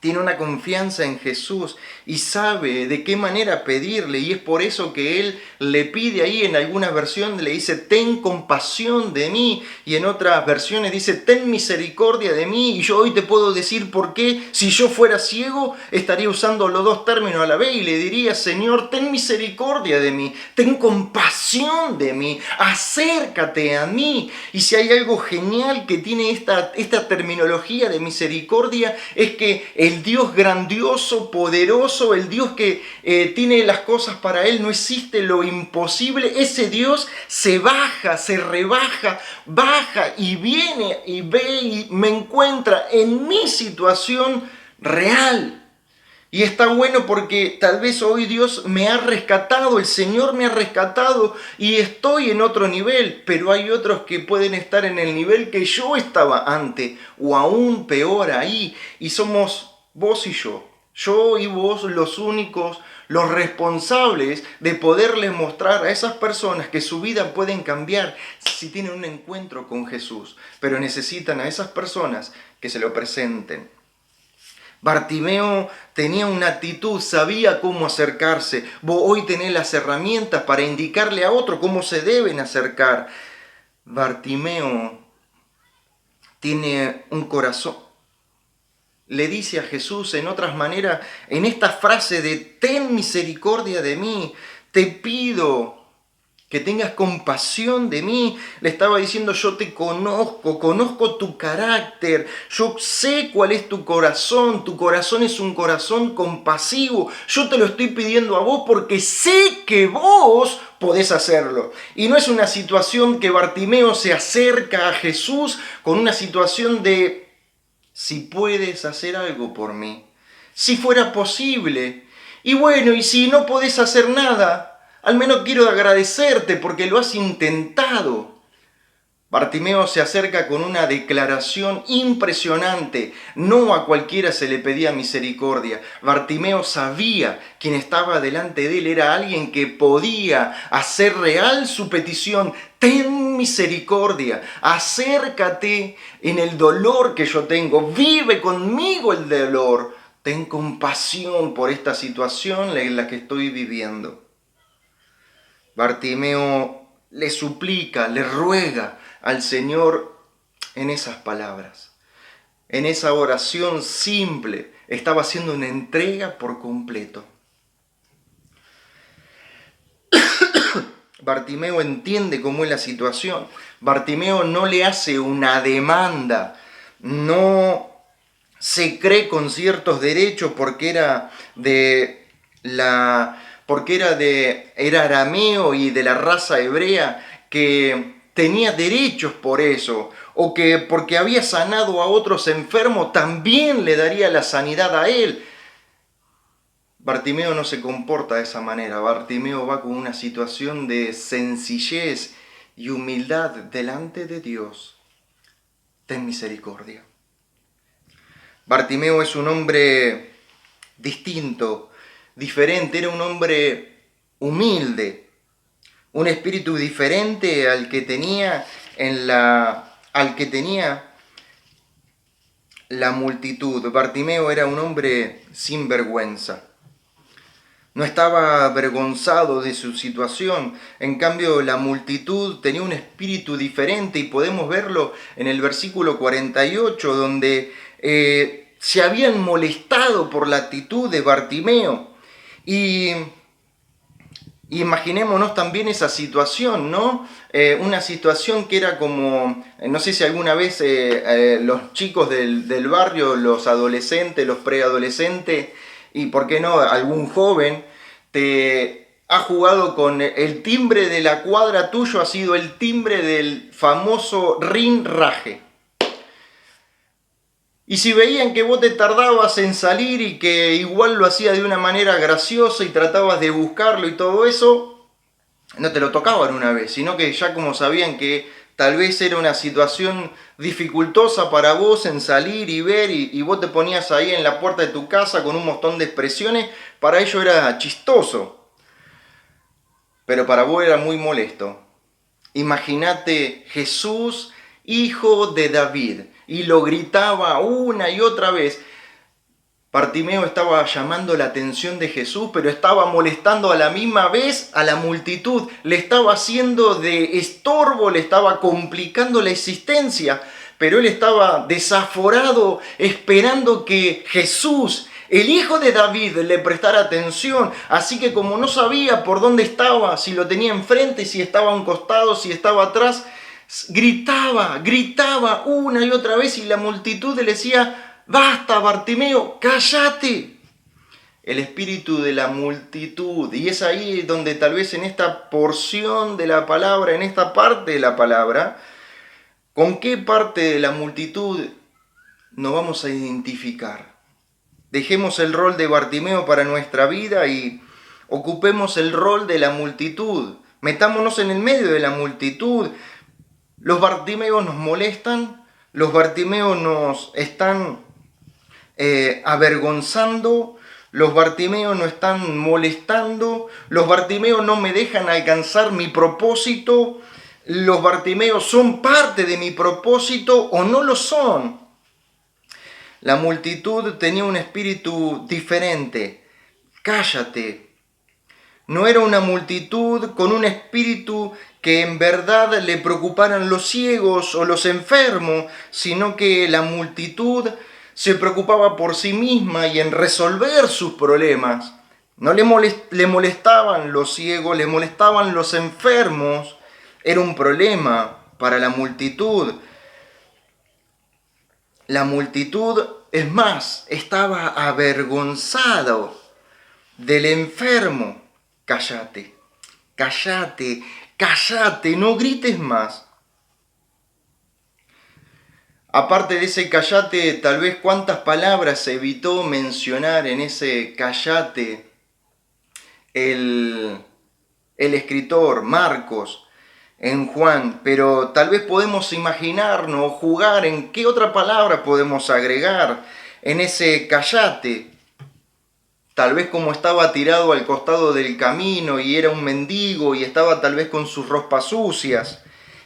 tiene una confianza en Jesús y sabe de qué manera pedirle, y es por eso que él le pide ahí. En algunas versiones le dice: ten compasión de mí, y en otras versiones dice: ten misericordia de mí. Y yo hoy te puedo decir por qué. Si yo fuera ciego, estaría usando los dos términos a la vez y le diría: Señor, ten misericordia de mí, ten compasión de mí, acércate a mí. Y si hay algo genial que tiene esta terminología de misericordia, es que el Dios grandioso, poderoso, el Dios que tiene las cosas para Él, no existe lo imposible. Ese Dios se baja, se rebaja, baja y viene y ve y me encuentra en mi situación real. Y está bueno porque tal vez hoy Dios me ha rescatado, el Señor me ha rescatado y estoy en otro nivel, pero hay otros que pueden estar en el nivel que yo estaba antes o aún peor ahí, y somos vos y yo y vos los únicos, los responsables de poderles mostrar a esas personas que su vida pueden cambiar si tienen un encuentro con Jesús, pero necesitan a esas personas que se lo presenten. Bartimeo tenía una actitud, sabía cómo acercarse. Vos hoy tenés las herramientas para indicarle a otro cómo se deben acercar. Bartimeo tiene un corazón. Le dice a Jesús en otras maneras, en esta frase de ten misericordia de mí, te pido que tengas compasión de mí. Le estaba diciendo: yo te conozco tu carácter, yo sé cuál es tu corazón es un corazón compasivo. Yo te lo estoy pidiendo a vos porque sé que vos podés hacerlo. Y no es una situación que Bartimeo se acerca a Jesús con una situación de: si puedes hacer algo por mí, si fuera posible. Y bueno, y si no podés hacer nada, al menos quiero agradecerte porque lo has intentado. Bartimeo se acerca con una declaración impresionante. No a cualquiera se le pedía misericordia. Bartimeo sabía quien estaba delante de él era alguien que podía hacer real su petición. Ten misericordia, acércate en el dolor que yo tengo, vive conmigo el dolor. ten compasión por esta situación en la que estoy viviendo. Bartimeo le suplica, le ruega al Señor en esas palabras. En esa oración simple estaba haciendo una entrega por completo. Bartimeo entiende cómo es la situación. Bartimeo no le hace una demanda, no se cree con ciertos derechos porque era era arameo y de la raza hebrea, que tenía derechos por eso, o que porque había sanado a otros enfermos también le daría la sanidad a él. Bartimeo no se comporta de esa manera. Bartimeo va con una situación de sencillez y humildad delante de Dios. Ten misericordia. Bartimeo es un hombre distinto, diferente, era un hombre humilde, un espíritu diferente al que tenía la multitud. Bartimeo era un hombre sin vergüenza. No estaba avergonzado de su situación. En cambio, la multitud tenía un espíritu diferente y podemos verlo en el versículo 48, donde se habían molestado por la actitud de Bartimeo. Y imaginémonos también esa situación, ¿no? Una situación que era como, no sé si alguna vez los chicos del barrio, los adolescentes, los preadolescentes, y por qué no, algún joven, te ha jugado con el timbre de la cuadra tuyo, ha sido el timbre del famoso rinraje. Y si veían que vos te tardabas en salir y que igual lo hacías de una manera graciosa y tratabas de buscarlo y todo eso, no te lo tocaban una vez, sino que ya como sabían que tal vez era una situación dificultosa para vos en salir y ver y vos te ponías ahí en la puerta de tu casa con un montón de expresiones, para ellos era chistoso, pero para vos era muy molesto. Imagínate Jesús, hijo de David, y lo gritaba una y otra vez. Bartimeo estaba llamando la atención de Jesús, pero estaba molestando a la misma vez a la multitud. Le estaba haciendo de estorbo, le estaba complicando la existencia, pero él estaba desaforado esperando que Jesús, el hijo de David, le prestara atención. Así que como no sabía por dónde estaba, si lo tenía enfrente, si estaba a un costado, si estaba atrás, gritaba una y otra vez y la multitud le decía: ¡basta, Bartimeo, cállate! El espíritu de la multitud. Y es ahí donde tal vez en esta porción de la palabra, en esta parte de la palabra, ¿con qué parte de la multitud nos vamos a identificar? Dejemos el rol de Bartimeo para nuestra vida y ocupemos el rol de la multitud. Metámonos en el medio de la multitud. Los Bartimeos nos molestan, los Bartimeos nos están avergonzando, los Bartimeos nos están molestando, los Bartimeos no me dejan alcanzar mi propósito, los Bartimeos son parte de mi propósito o no lo son. La multitud tenía un espíritu diferente. Cállate. No era una multitud con un espíritu que en verdad le preocuparan los ciegos o los enfermos, sino que la multitud se preocupaba por sí misma y en resolver sus problemas. No le molestaban los ciegos, le molestaban los enfermos. Era un problema para la multitud. La multitud, es más, estaba avergonzado del enfermo. Cállate, cállate, cállate, no grites más. Aparte de ese cállate, tal vez cuántas palabras evitó mencionar en ese cállate el escritor Marcos en Juan, pero tal vez podemos imaginarnos, jugar en qué otra palabra podemos agregar en ese cállate. Tal vez como estaba tirado al costado del camino y era un mendigo y estaba tal vez con sus ropas sucias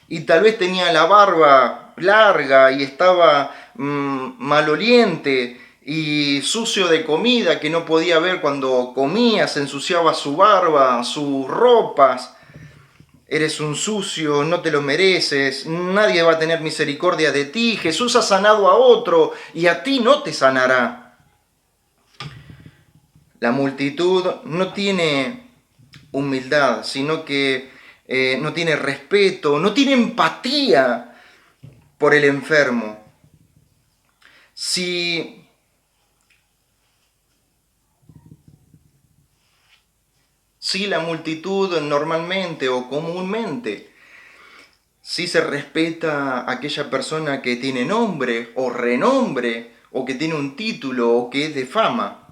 y tal vez tenía la barba larga y estaba maloliente y sucio de comida que no podía ver cuando comía, se ensuciaba su barba, sus ropas. Eres un sucio, no te lo mereces, nadie va a tener misericordia de ti. Jesús ha sanado a otro y a ti no te sanará. La multitud no tiene humildad, sino que no tiene respeto, no tiene empatía por el enfermo. Si la multitud normalmente o comúnmente sí se respeta a aquella persona que tiene nombre o renombre o que tiene un título o que es de fama,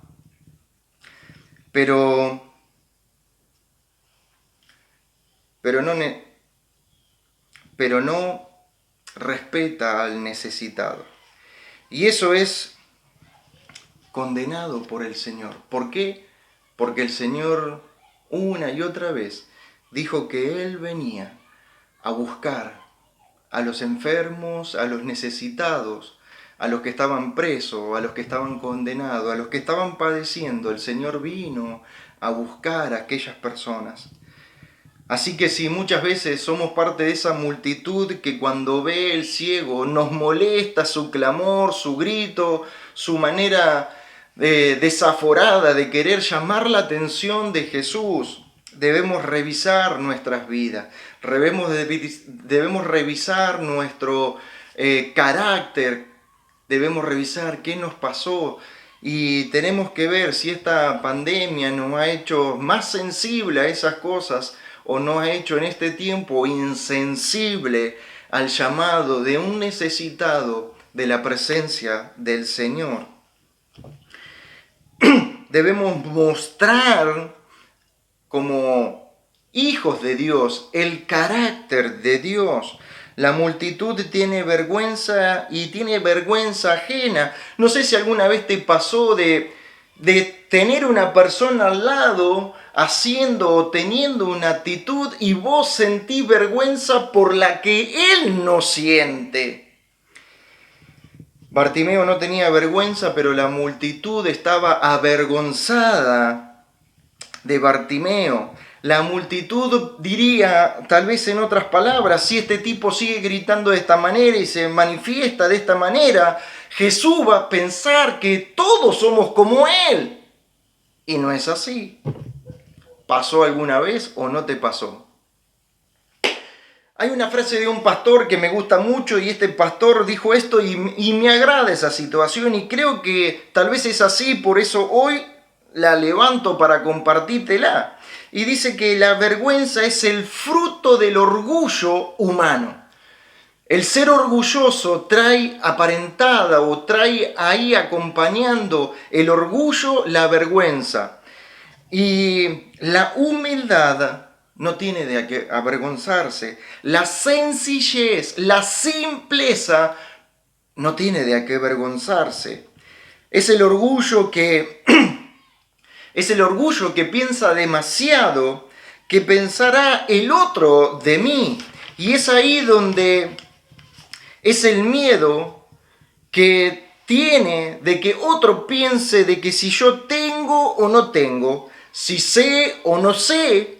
pero no respeta al necesitado. Y eso es condenado por el Señor. ¿Por qué? Porque el Señor una y otra vez dijo que Él venía a buscar a los enfermos, a los necesitados, a los que estaban presos, a los que estaban condenados, a los que estaban padeciendo. El Señor vino a buscar a aquellas personas. Así que si muchas veces somos parte de esa multitud que cuando ve el ciego nos molesta su clamor, su grito, su manera desaforada de querer llamar la atención de Jesús, debemos revisar nuestras vidas, debemos revisar nuestro carácter, debemos revisar qué nos pasó y tenemos que ver si esta pandemia nos ha hecho más sensible a esas cosas o nos ha hecho en este tiempo insensible al llamado de un necesitado de la presencia del Señor. Debemos mostrar como hijos de Dios el carácter de Dios. La multitud tiene vergüenza y tiene vergüenza ajena. No sé si alguna vez te pasó de tener una persona al lado haciendo o teniendo una actitud y vos sentís vergüenza por la que él no siente. Bartimeo no tenía vergüenza, pero la multitud estaba avergonzada de Bartimeo. La multitud diría, tal vez en otras palabras, si este tipo sigue gritando de esta manera y se manifiesta de esta manera, Jesús va a pensar que todos somos como Él. Y no es así. ¿Pasó alguna vez o no te pasó? Hay una frase de un pastor que me gusta mucho y este pastor dijo esto y me agrada esa situación y creo que tal vez es así, por eso hoy la levanto para compartírtela. Y dice que la vergüenza es el fruto del orgullo humano. El ser orgulloso trae aparentada o trae ahí acompañando el orgullo la vergüenza. Y la humildad no tiene de qué avergonzarse. La sencillez, la simpleza no tiene de qué avergonzarse. Es el orgullo que piensa demasiado, que pensará el otro de mí. Y es ahí donde es el miedo que tiene de que otro piense de que si yo tengo o no tengo, si sé o no sé,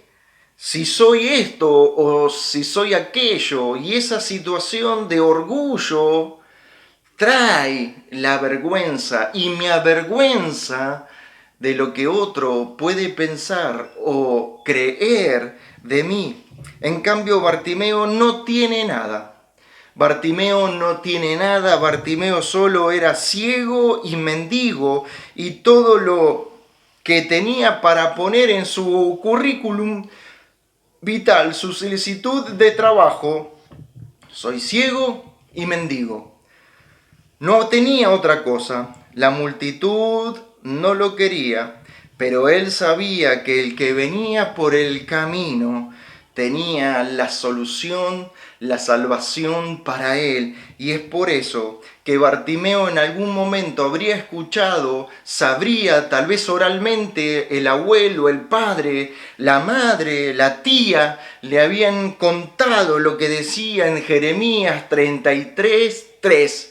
si soy esto o si soy aquello. Y esa situación de orgullo trae la vergüenza y me avergüenza de lo que otro puede pensar o creer de mí. En cambio, Bartimeo no tiene nada. Bartimeo no tiene nada. Bartimeo solo era ciego y mendigo y todo lo que tenía para poner en su currículum vital, su solicitud de trabajo: soy ciego y mendigo. No tenía otra cosa. La multitud no lo quería, pero él sabía que el que venía por el camino tenía la solución, la salvación para él. Y es por eso que Bartimeo en algún momento habría escuchado, sabría tal vez oralmente, el abuelo, el padre, la madre, la tía, le habían contado lo que decía en Jeremías 33:3.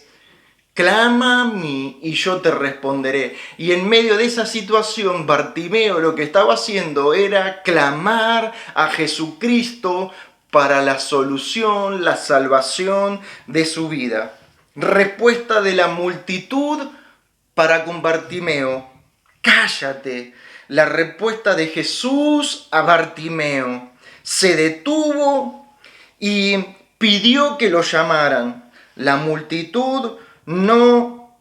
clama a mí y yo te responderé. Y en medio de esa situación, Bartimeo lo que estaba haciendo era clamar a Jesucristo para la solución, la salvación de su vida. Respuesta de la multitud para con Bartimeo: cállate. La respuesta de Jesús a Bartimeo: se detuvo y pidió que lo llamaran. La multitud no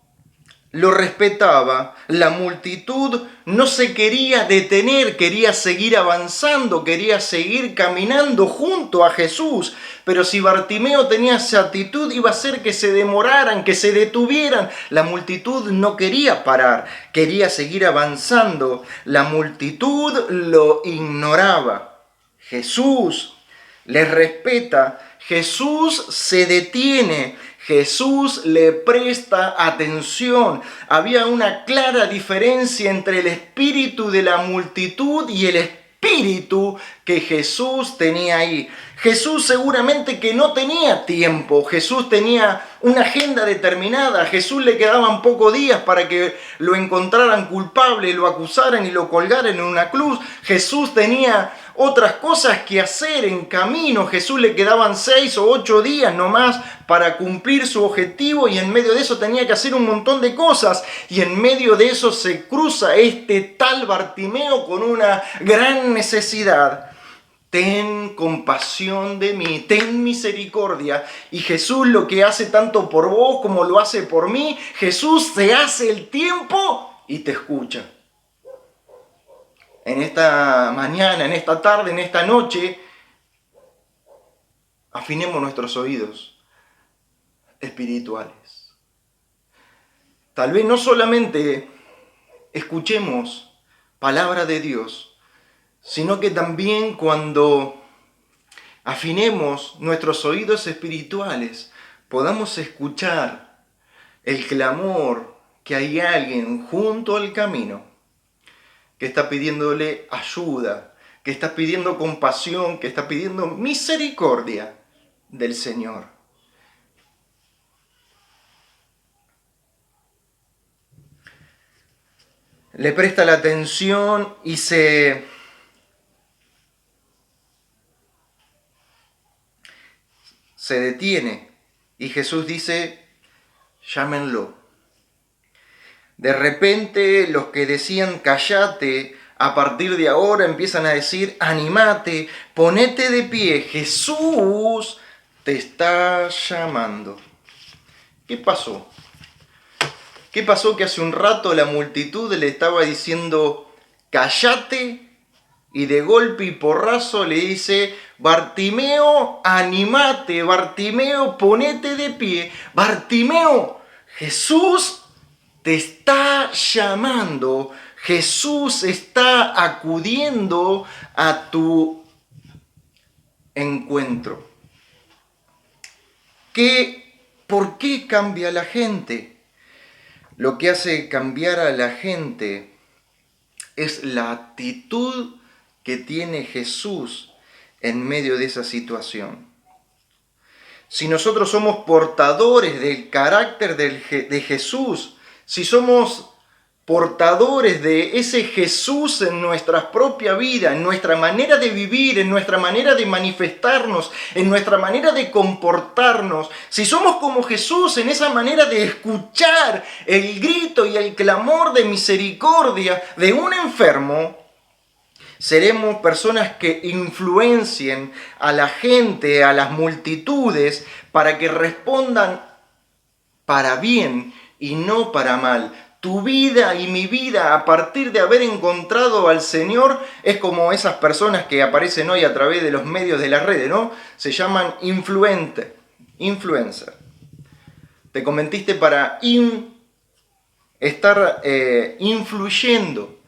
lo respetaba, la multitud no se quería detener, quería seguir avanzando, quería seguir caminando junto a Jesús. Pero si Bartimeo tenía esa actitud, iba a hacer que se demoraran, que se detuvieran. La multitud no quería parar, quería seguir avanzando. La multitud lo ignoraba. Jesús les respeta, Jesús se detiene, Jesús le presta atención. Había una clara diferencia entre el espíritu de la multitud y el espíritu que Jesús tenía ahí. Jesús seguramente que no tenía tiempo, Jesús tenía una agenda determinada, a Jesús le quedaban pocos días para que lo encontraran culpable, lo acusaran y lo colgaran en una cruz. Jesús tenía otras cosas que hacer en camino. Jesús le quedaban 6 o 8 días nomás para cumplir su objetivo, y en medio de eso tenía que hacer un montón de cosas, y en medio de eso se cruza este tal Bartimeo con una gran necesidad. Ten compasión de mí, ten misericordia. Y Jesús lo que hace tanto por vos como lo hace por mí, Jesús se hace el tiempo y te escucha. En esta mañana, en esta tarde, en esta noche, afinemos nuestros oídos espirituales. Tal vez no solamente escuchemos palabra de Dios, sino que también cuando afinemos nuestros oídos espirituales, podamos escuchar el clamor que hay alguien junto al camino que está pidiéndole ayuda, que está pidiendo compasión, que está pidiendo misericordia del Señor. Le presta la atención y se detiene. Y Jesús dice: llámenlo. De repente los que decían cállate, a partir de ahora empiezan a decir animate, ponete de pie, Jesús te está llamando. ¿Qué pasó? ¿Qué pasó que hace un rato la multitud le estaba diciendo cállate, y de golpe y porrazo le dice Bartimeo, animate, Bartimeo, ponete de pie, Bartimeo, Jesús te está llamando, Jesús está acudiendo a tu encuentro? ¿Por qué cambia la gente? Lo que hace cambiar a la gente es la actitud que tiene Jesús en medio de esa situación. Si nosotros somos portadores del carácter de Jesús, si somos portadores de ese Jesús en nuestra propia vida, en nuestra manera de vivir, en nuestra manera de manifestarnos, en nuestra manera de comportarnos, si somos como Jesús en esa manera de escuchar el grito y el clamor de misericordia de un enfermo, seremos personas que influencien a la gente, a las multitudes, para que respondan para bien y no para mal. Tu vida y mi vida, a partir de haber encontrado al Señor, es como esas personas que aparecen hoy a través de los medios de las redes, ¿no? Se llaman influencer. Te convertiste para estar influyendo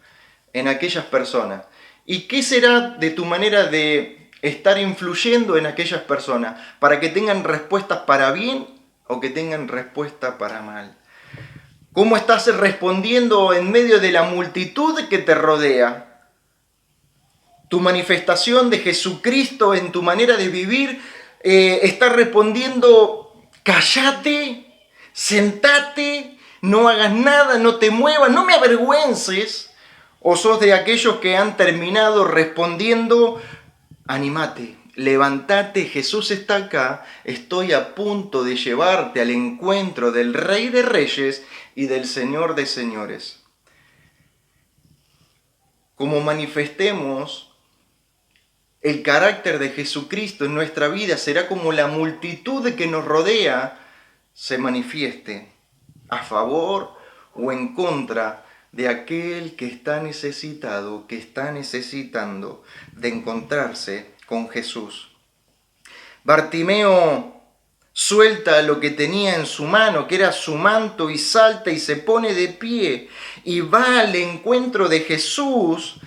en aquellas personas. ¿Y qué será de tu manera de estar influyendo en aquellas personas? ¿Para que tengan respuestas para bien o que tengan respuesta para mal? ¿Cómo estás respondiendo en medio de la multitud que te rodea? Tu manifestación de Jesucristo en tu manera de vivir está respondiendo cállate, sentate, no hagas nada, no te muevas, no me avergüences. ¿O sos de aquellos que han terminado respondiendo, anímate, levántate, Jesús está acá, estoy a punto de llevarte al encuentro del Rey de Reyes y del Señor de Señores? Como manifestemos el carácter de Jesucristo en nuestra vida, será como la multitud que nos rodea se manifieste a favor o en contra de aquel que está necesitado, que está necesitando de encontrarse con Jesús. Bartimeo suelta lo que tenía en su mano, que era su manto, y salta y se pone de pie y va al encuentro de Jesús,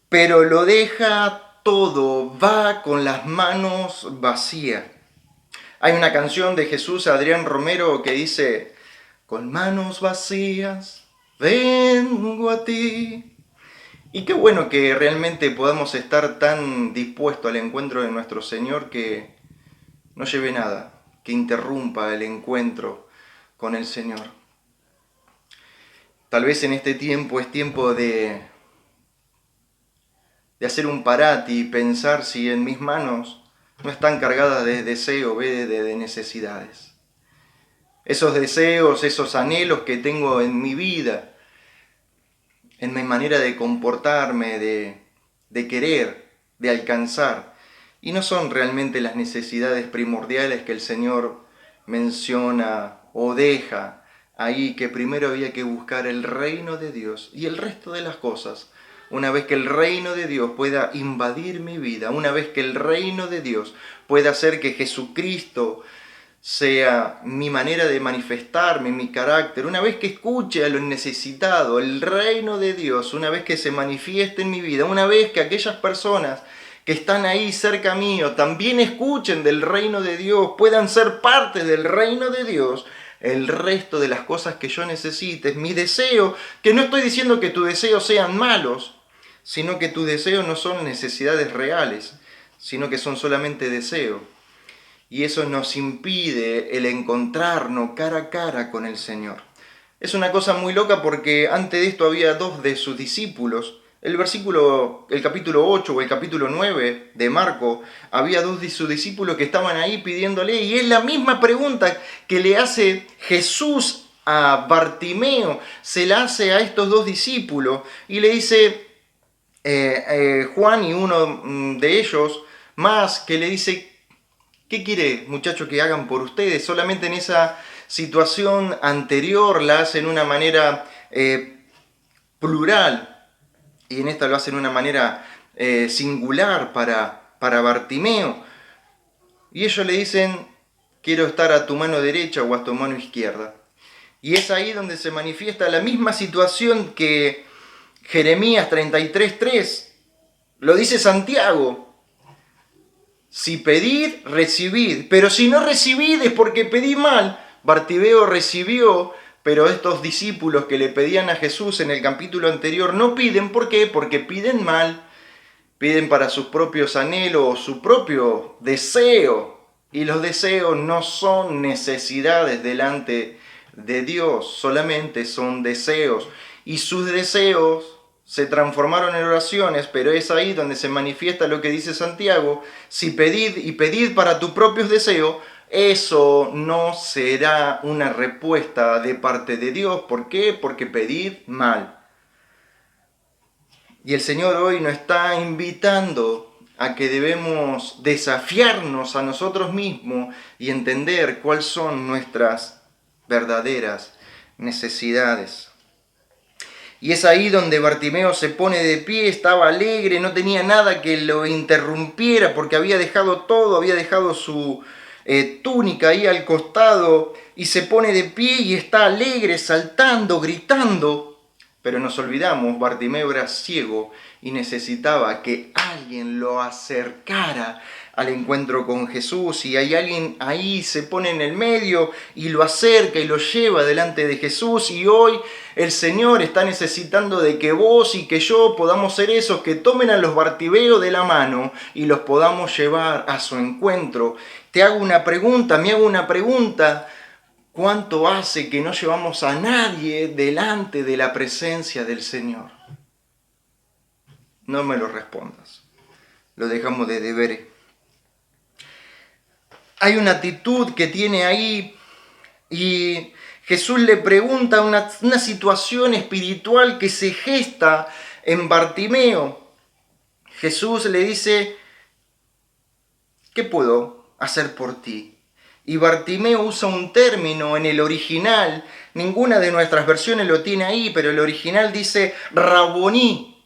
pero lo deja todo, va con las manos vacías. Hay una canción de Jesús Adrián Romero que dice: con manos vacías vengo a ti. Y qué bueno que realmente podamos estar tan dispuestos al encuentro de nuestro Señor que no lleve nada que interrumpa el encuentro con el Señor. Tal vez en este tiempo es tiempo de hacer un parate y pensar si en mis manos no están cargadas de deseo, de necesidades. Esos deseos, esos anhelos que tengo en mi vida, en mi manera de comportarme, de querer, de alcanzar. Y no son realmente las necesidades primordiales que el Señor menciona o deja ahí, que primero había que buscar el reino de Dios y el resto de las cosas. Una vez que el reino de Dios pueda invadir mi vida, una vez que el reino de Dios pueda hacer que Jesucristo sea mi manera de manifestarme, mi carácter, una vez que escuche a los necesitados, el reino de Dios, una vez que se manifieste en mi vida, una vez que aquellas personas que están ahí cerca mío también escuchen del reino de Dios, puedan ser parte del reino de Dios, el resto de las cosas que yo necesite, mi deseo, que no estoy diciendo que tus deseos sean malos, sino que tus deseos no son necesidades reales, sino que son solamente deseos. Y eso nos impide el encontrarnos cara a cara con el Señor. Es una cosa muy loca porque antes de esto había dos de sus discípulos. El capítulo 8 o el capítulo 9 de Marco, había dos de sus discípulos que estaban ahí pidiéndole, y es la misma pregunta que le hace Jesús a Bartimeo, se la hace a estos dos discípulos, y le dice Juan y uno de ellos más, que le dice: ¿qué quiere, muchachos, que hagan por ustedes? Solamente en esa situación anterior la hacen de una manera plural, y en esta lo hacen de una manera singular para Bartimeo. Y ellos le dicen: quiero estar a tu mano derecha o a tu mano izquierda. Y es ahí donde se manifiesta la misma situación que Jeremías 33:3. Lo dice Santiago: si pedid, recibid, pero si no recibid es porque pedí mal. Bartimeo recibió, pero estos discípulos que le pedían a Jesús en el capítulo anterior no piden. ¿Por qué? Porque piden mal, piden para sus propios anhelos o su propio deseo. Y los deseos no son necesidades delante de Dios, solamente son deseos. Y sus deseos se transformaron en oraciones, pero es ahí donde se manifiesta lo que dice Santiago: si pedid para tus propios deseos, eso no será una respuesta de parte de Dios. ¿Por qué? Porque pedid mal. Y el Señor hoy nos está invitando a que debemos desafiarnos a nosotros mismos y entender cuáles son nuestras verdaderas necesidades. Y es ahí donde Bartimeo se pone de pie, estaba alegre, no tenía nada que lo interrumpiera porque había dejado todo, había dejado su túnica ahí al costado, y se pone de pie y está alegre, saltando, gritando. Pero nos olvidamos, Bartimeo era ciego y necesitaba que alguien lo acercara al encuentro con Jesús, y hay alguien ahí, se pone en el medio y lo acerca y lo lleva delante de Jesús. Y hoy el Señor está necesitando de que vos y que yo podamos ser esos que tomen a los Bartimeos de la mano y los podamos llevar a su encuentro. Te hago una pregunta, me hago una pregunta: ¿Cuánto hace que no llevamos a nadie delante de la presencia del Señor? No me lo respondas. Lo dejamos de deber. Hay una actitud que tiene ahí y Jesús le pregunta una situación espiritual que se gesta en Bartimeo. Jesús le dice, ¿qué puedo hacer por ti? Y Bartimeo usa un término en el original, ninguna de nuestras versiones lo tiene ahí, pero el original dice Raboní.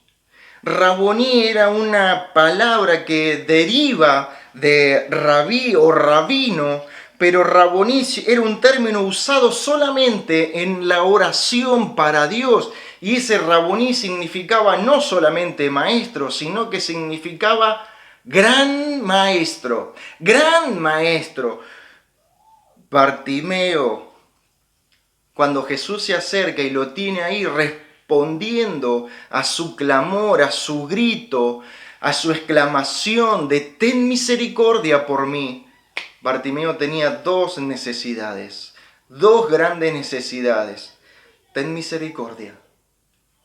Raboní era una palabra que deriva de rabí o rabino, pero Raboní era un término usado solamente en la oración para Dios. Y ese Raboní significaba no solamente maestro, sino que significaba gran maestro, gran maestro. Bartimeo, cuando Jesús se acerca y lo tiene ahí respondiendo a su clamor, a su grito, a su exclamación de ten misericordia por mí, Bartimeo tenía dos necesidades, dos grandes necesidades. Ten misericordia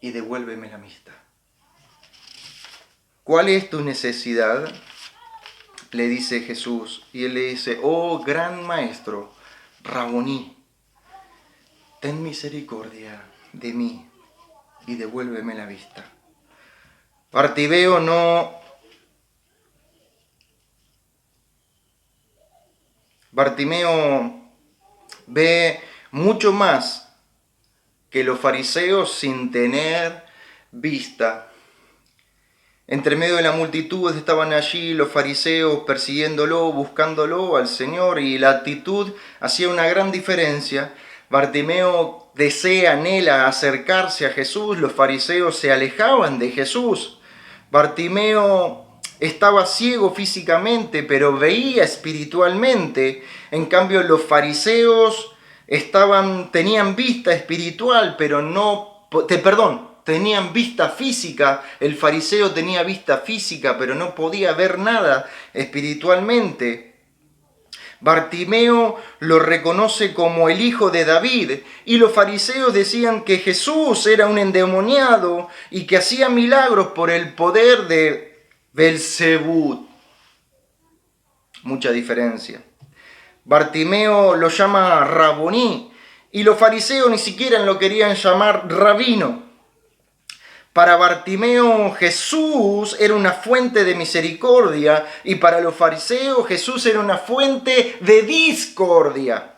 y devuélveme la vista. ¿Cuál es tu necesidad? Le dice Jesús, y él le dice, oh gran maestro, Raboní, ten misericordia de mí y devuélveme la vista. Bartimeo ve mucho más que los fariseos sin tener vista. Entre medio de la multitud estaban allí los fariseos persiguiéndolo, buscándolo al Señor, y la actitud hacía una gran diferencia. Bartimeo desea, anhela acercarse a Jesús, los fariseos se alejaban de Jesús. Bartimeo estaba ciego físicamente, pero veía espiritualmente. En cambio, los fariseos tenían vista espiritual, pero tenían vista física. El fariseo tenía vista física, pero no podía ver nada espiritualmente. Bartimeo lo reconoce como el hijo de David, y los fariseos decían que Jesús era un endemoniado y que hacía milagros por el poder de Belzebú. Mucha diferencia. Bartimeo lo llama Raboní, y los fariseos ni siquiera lo querían llamar rabino. Para Bartimeo Jesús era una fuente de misericordia, y para los fariseos Jesús era una fuente de discordia.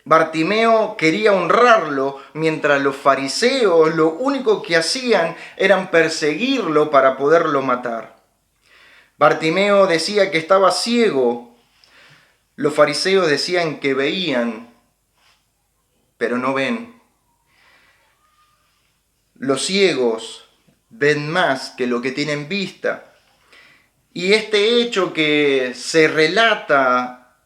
Bartimeo quería honrarlo, mientras los fariseos lo único que hacían era perseguirlo para poderlo matar. Bartimeo decía que estaba ciego. Los fariseos decían que veían, pero no ven. Los ciegos ven más que lo que tienen vista. Y este hecho que se relata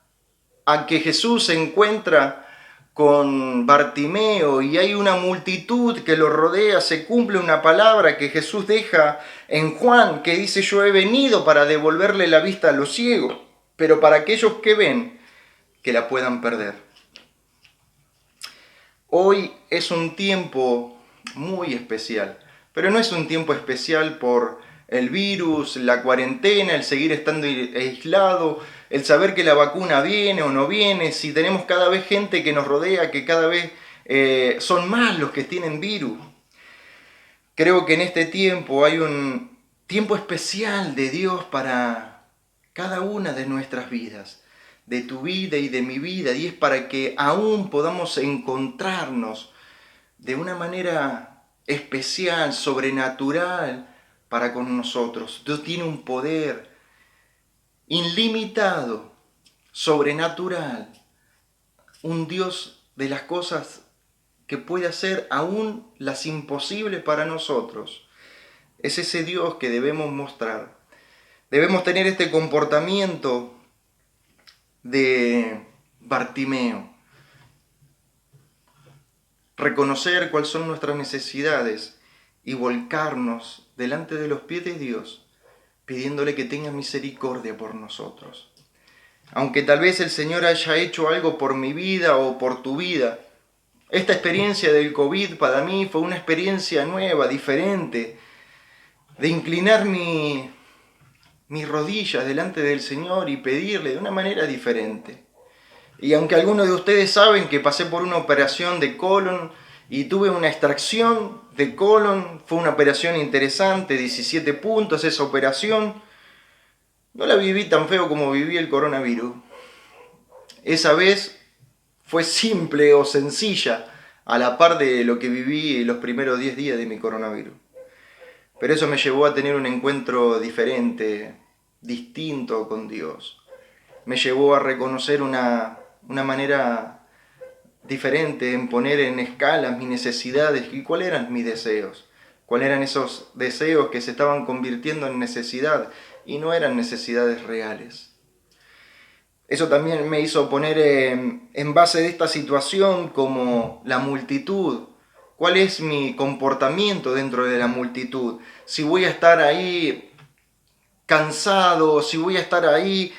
a que Jesús se encuentra con Bartimeo y hay una multitud que lo rodea, se cumple una palabra que Jesús deja en Juan, que dice: yo he venido para devolverle la vista a los ciegos, pero para aquellos que ven, que la puedan perder. Hoy es un tiempo muy especial, pero no es un tiempo especial por el virus, la cuarentena, el seguir estando aislado, el saber que la vacuna viene o no viene, si tenemos cada vez gente que nos rodea, que cada vez son más los que tienen virus. Creo que en este tiempo hay un tiempo especial de Dios para cada una de nuestras vidas, de tu vida y de mi vida, y es para que aún podamos encontrarnos de una manera especial, sobrenatural para con nosotros. Dios tiene un poder ilimitado, sobrenatural, un Dios de las cosas que puede hacer aún las imposibles para nosotros. Es ese Dios que debemos mostrar. Debemos tener este comportamiento de Bartimeo. Reconocer cuáles son nuestras necesidades y volcarnos delante de los pies de Dios, pidiéndole que tenga misericordia por nosotros. aunque tal vez el Señor haya hecho algo por mi vida o por tu vida. Esta experiencia del COVID para mí fue una experiencia nueva, diferente, de inclinar mis rodillas delante del Señor y pedirle de una manera diferente. Y aunque algunos de ustedes saben que pasé por una operación de colon y tuve una extracción de colon, fue una operación interesante, 17 puntos esa operación, no la viví tan feo como viví el coronavirus. Esa vez fue simple o sencilla a la par de lo que viví los primeros 10 días de mi coronavirus. Pero eso me llevó a tener un encuentro diferente, distinto con Dios. Me llevó a reconocer una manera diferente en poner en escala mis necesidades y cuáles eran mis deseos. Cuáles eran esos deseos que se estaban convirtiendo en necesidad y no eran necesidades reales. Eso también me hizo poner en base de esta situación como la multitud. ¿Cuál es mi comportamiento dentro de la multitud? Si voy a estar ahí cansado, si voy a estar ahí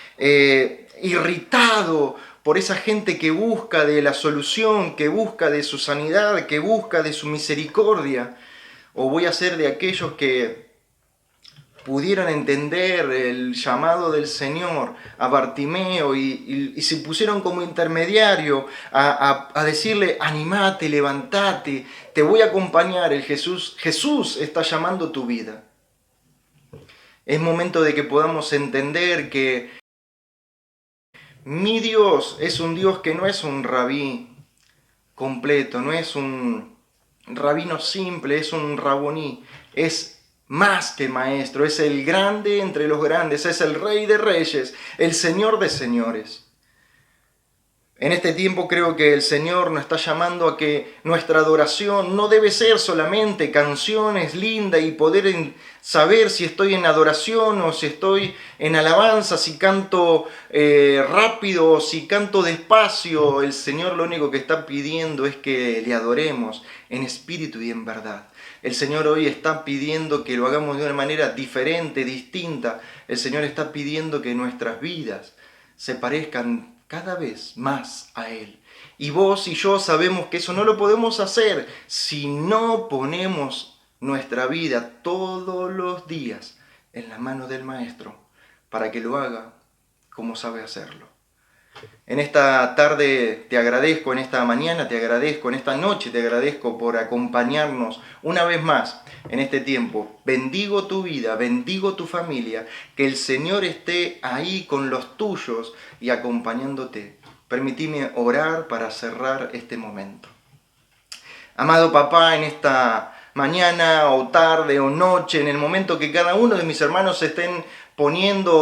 irritado por esa gente que busca de la solución, que busca de su sanidad, que busca de su misericordia, o voy a ser de aquellos que pudieron entender el llamado del Señor a Bartimeo y se pusieron como intermediario a decirle: animate, levantate, te voy a acompañar, Jesús está llamando tu vida. Es momento de que podamos entender que mi Dios es un Dios que no es un rabí completo, no es un rabino simple, es un raboní, es más que maestro, es el grande entre los grandes, es el Rey de reyes, el Señor de señores. En este tiempo creo que el Señor nos está llamando a que nuestra adoración no debe ser solamente canciones lindas y poder saber si estoy en adoración o si estoy en alabanza, si canto rápido o si canto despacio. El Señor lo único que está pidiendo es que le adoremos en espíritu y en verdad. El Señor hoy está pidiendo que lo hagamos de una manera diferente, distinta. El Señor está pidiendo que nuestras vidas se parezcan cada vez más a Él. Y vos y yo sabemos que eso no lo podemos hacer si no ponemos nuestra vida todos los días en la mano del Maestro para que lo haga como sabe hacerlo. En esta tarde te agradezco, en esta mañana te agradezco, en esta noche te agradezco por acompañarnos una vez más en este tiempo. Bendigo tu vida, bendigo tu familia, que el Señor esté ahí con los tuyos y acompañándote. Permitime orar para cerrar este momento. Amado papá, en esta mañana o tarde o noche, en el momento que cada uno de mis hermanos estén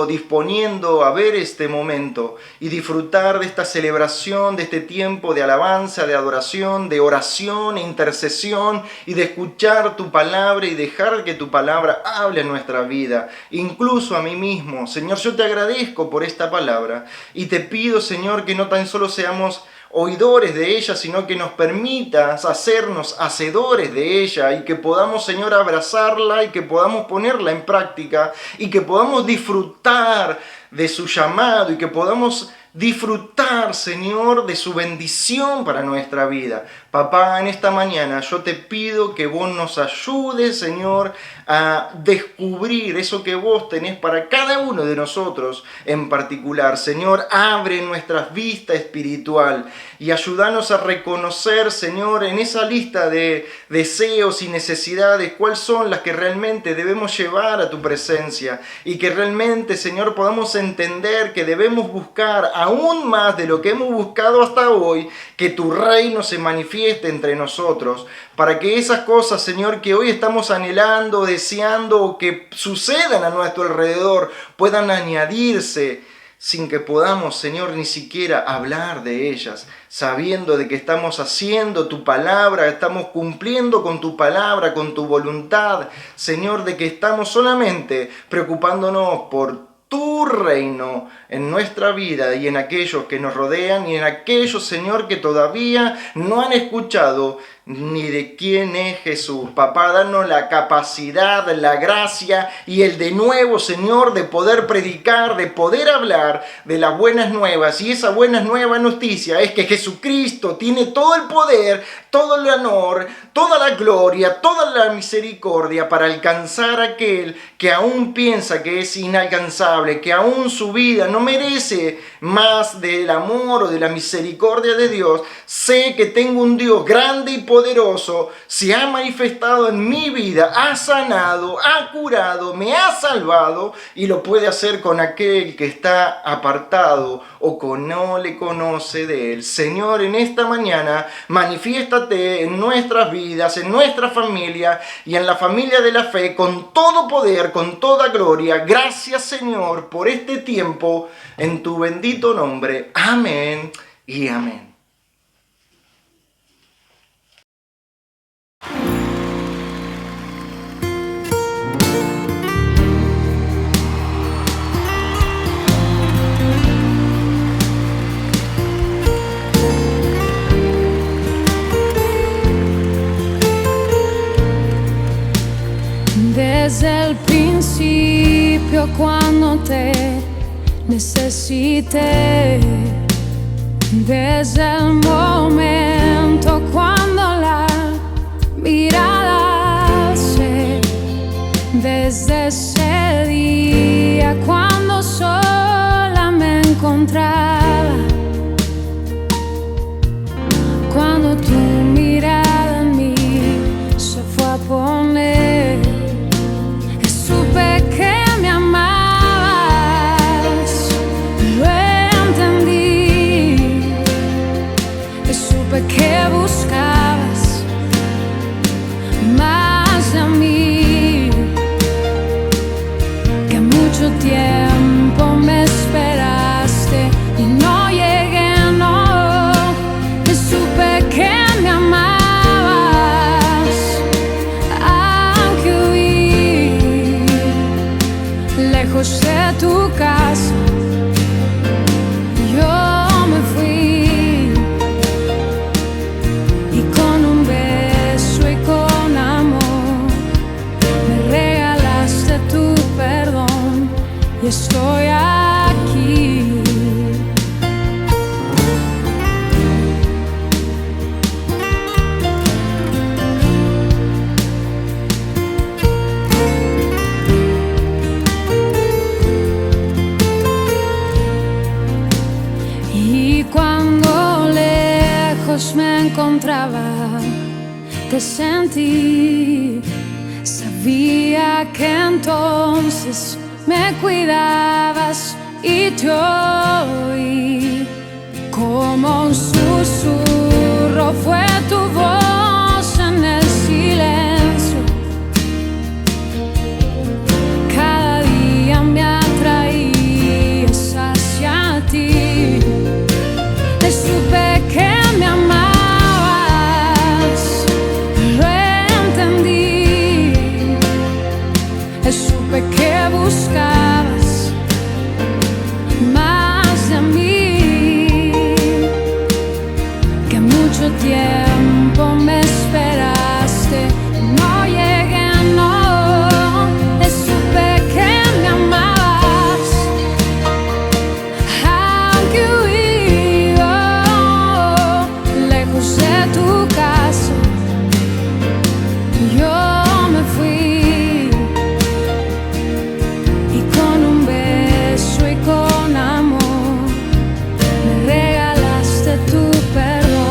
disponiendo a ver este momento y disfrutar de esta celebración, de este tiempo de alabanza, de adoración, de oración e intercesión y de escuchar tu palabra y dejar que tu palabra hable en nuestra vida, incluso a mí mismo. Señor, yo te agradezco por esta palabra y te pido, Señor, que no tan solo seamos oidores de ella, sino que nos permitas hacernos hacedores de ella y que podamos, Señor, abrazarla y que podamos ponerla en práctica y que podamos disfrutar de su llamado y que podamos disfrutar, Señor, de su bendición para nuestra vida. Papá, en esta mañana yo te pido que vos nos ayudes, Señor, a descubrir eso que vos tenés para cada uno de nosotros en particular. Señor, abre nuestras vistas espiritual y ayúdanos a reconocer, Señor, en esa lista de deseos y necesidades, cuáles son las que realmente debemos llevar a tu presencia y que realmente, Señor, podamos entender que debemos buscar aún más de lo que hemos buscado hasta hoy, que tu reino se manifieste entre nosotros, para que esas cosas, Señor, que hoy estamos anhelando, deseando o que sucedan a nuestro alrededor, puedan añadirse sin que podamos, Señor, ni siquiera hablar de ellas, sabiendo de que estamos haciendo tu palabra, estamos cumpliendo con tu palabra, con tu voluntad, Señor, de que estamos solamente preocupándonos por tu reino en nuestra vida y en aquellos que nos rodean y en aquellos, Señor, que todavía no han escuchado ni de quién es Jesús. Papá, danos la capacidad, la gracia y el de nuevo, Señor, de poder predicar, de poder hablar de las buenas nuevas. Y esa buena nueva noticia es que Jesucristo tiene todo el poder, todo el honor, toda la gloria, toda la misericordia para alcanzar a aquel que aún piensa que es inalcanzable, que aún su vida no merece más del amor o de la misericordia de Dios. Sé que tengo un Dios grande y poderoso, se ha manifestado en mi vida, ha sanado, ha curado, me ha salvado y lo puede hacer con aquel que está apartado o que no le conoce de él. Señor, en esta mañana manifiéstate en nuestras vidas, en nuestra familia y en la familia de la fe con todo poder, con toda gloria. Gracias, Señor, por este tiempo, en tu bendito nombre. Amén y amén. Desde el principio, cuando te necesité, desde el momento cuando la mirada alcé, desde ese día cuando sola me encontraba, cuando tu mirada en mí se fue a poner, supe que me amabas, lo entendí, supe que buscabas más de mí, que mucho tiempo me esperaste y no llegué, no, supe que me amabas, aunque huí lejos de tu casa, yo me fui, y con un beso y con amor me regalaste tu perdón, y estoy aquí. Y cuando lejos me encontraba, te sentí, sabía que entonces me cuidabas y te oí, como un susurro fue tu voz en el silencio, cada día me atraías hacia ti, supe que me amabas, lo entendí, supe que buscabas más de mí, que mucho tiempo me esperaste, no llegué, no, supe que me amabas, aunque huí lejos de tu casa, yo me fui, y con un beso y con amor me regalaste tu perdón.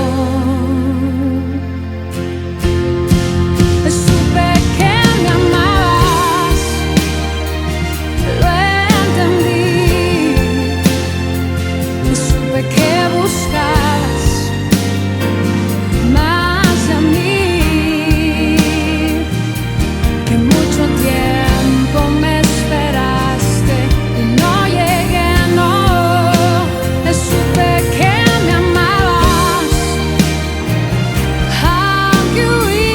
Supe que me amabas, lo entendí, supe que buscabas más de mí, que mucho tiempo me esperaste y no llegué, no, supe que me amabas, aunque huí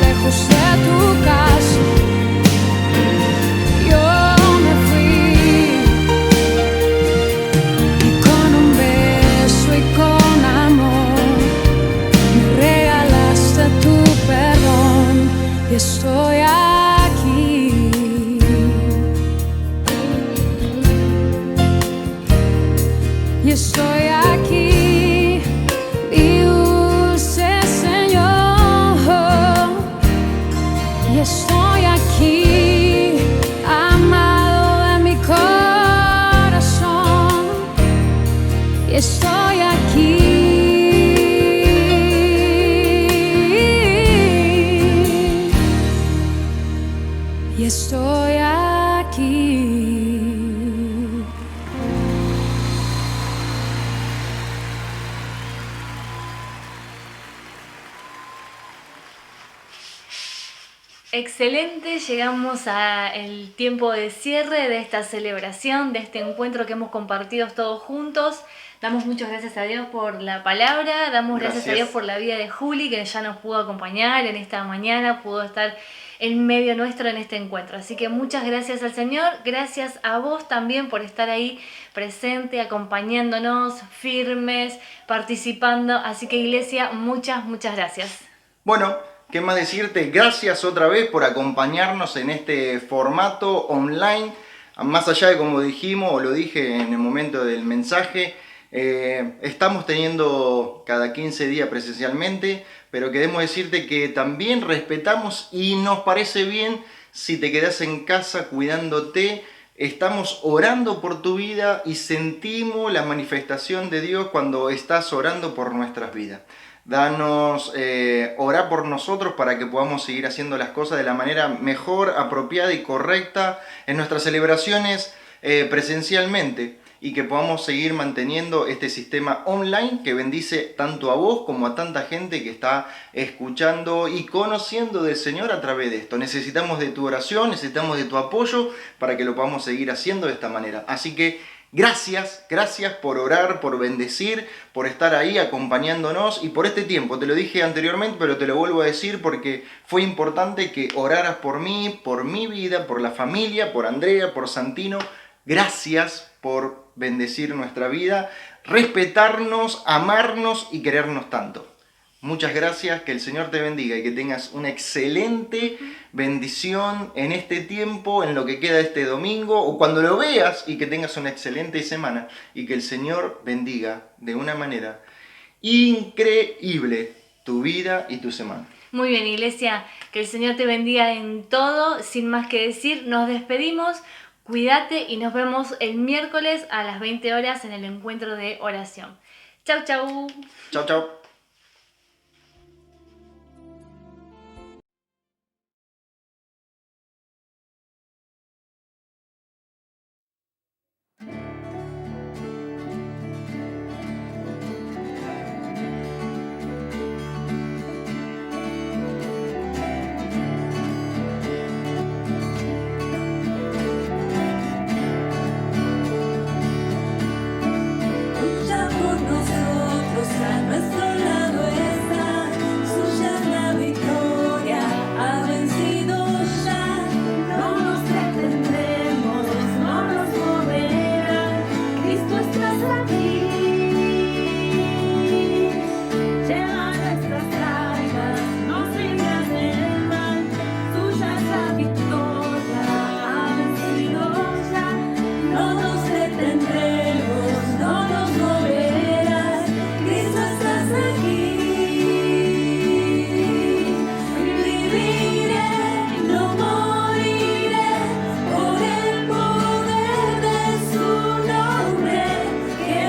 lejos de tu casa, yo me fui, y estoy aquí, mi dulce Señor, y estoy aquí, amado de mi corazón, y estoy aquí. Y estoy aquí. Excelente, llegamos al tiempo de cierre de esta celebración, de este encuentro que hemos compartido todos juntos. Damos muchas gracias a Dios por la palabra, damos gracias a Dios por la vida de Juli, que ya nos pudo acompañar en esta mañana, pudo estar en medio nuestro en este encuentro. Así que muchas gracias al Señor, gracias a vos también por estar ahí presente, acompañándonos, firmes, participando. Así que Iglesia, muchas gracias. Bueno, ¿qué más decirte? Gracias otra vez por acompañarnos en este formato online. Más allá de como dijimos, o lo dije en el momento del mensaje, estamos teniendo cada 15 días presencialmente, pero queremos decirte que también respetamos y nos parece bien si te quedas en casa cuidándote. Estamos orando por tu vida y sentimos la manifestación de Dios cuando estás orando por nuestras vidas. Danos, orá por nosotros para que podamos seguir haciendo las cosas de la manera mejor, apropiada y correcta en nuestras celebraciones presencialmente, y que podamos seguir manteniendo este sistema online que bendice tanto a vos como a tanta gente que está escuchando y conociendo del Señor a través de esto. Necesitamos de tu oración, necesitamos de tu apoyo para que lo podamos seguir haciendo de esta manera. Así que gracias por orar, por bendecir, por estar ahí acompañándonos y por este tiempo. Te lo dije anteriormente, pero te lo vuelvo a decir porque fue importante que oraras por mí, por mi vida, por la familia, por Andrea, por Santino. Gracias por bendecir nuestra vida, respetarnos, amarnos y querernos tanto. Muchas gracias, que el Señor te bendiga y que tengas una excelente bendición en este tiempo, en lo que queda de este domingo o cuando lo veas, y que tengas una excelente semana y que el Señor bendiga de una manera increíble tu vida y tu semana. Muy bien, Iglesia, que el Señor te bendiga en todo. Sin más que decir, nos despedimos. Cuídate y nos vemos el miércoles a las 20 horas en el encuentro de oración. Chau, chau. Chau, chau. Lucha por nosotros, a nuestro lado está, suya es la victoria, ha vencido ya. No nos detendremos, no nos moverá, Cristo estás aquí. Lleva nuestras cargas, nos libras del mal, suya es la victoria, ha vencido ya. No nos detendremos, no nos moverás, Cristo estás aquí. Viviré, no moriré, por el poder de su nombre, que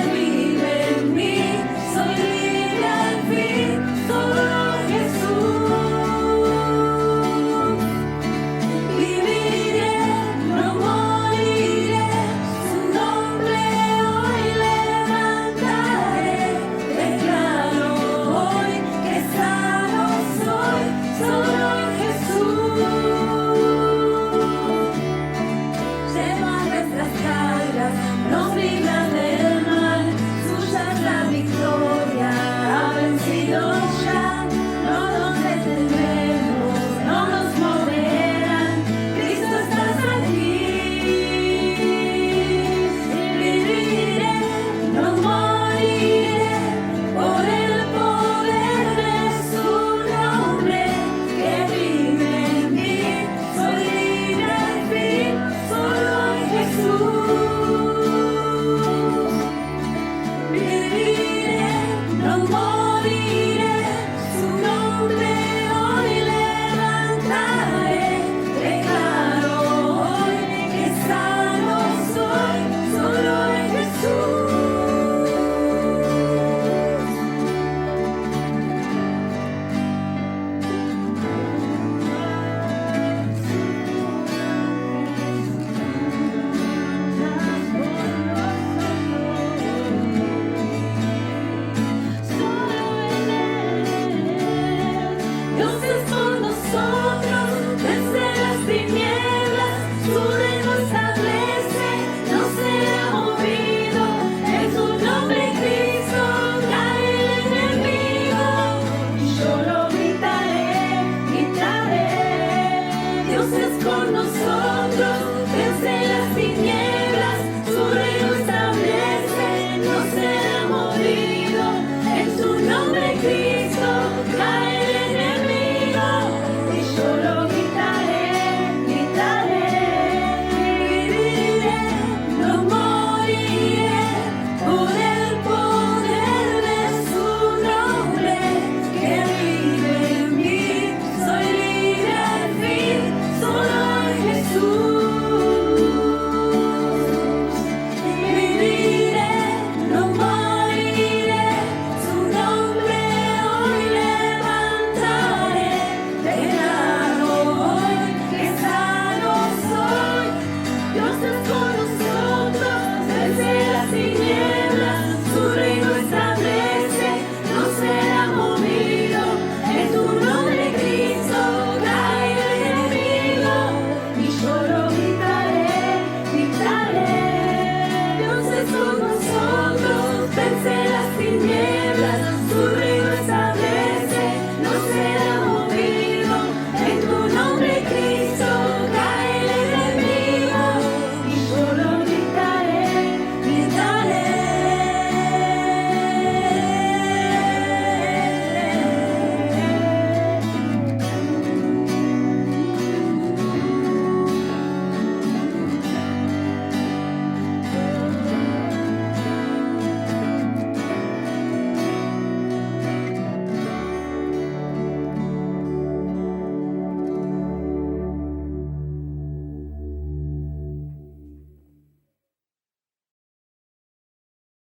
con nosotros, vence las tinieblas.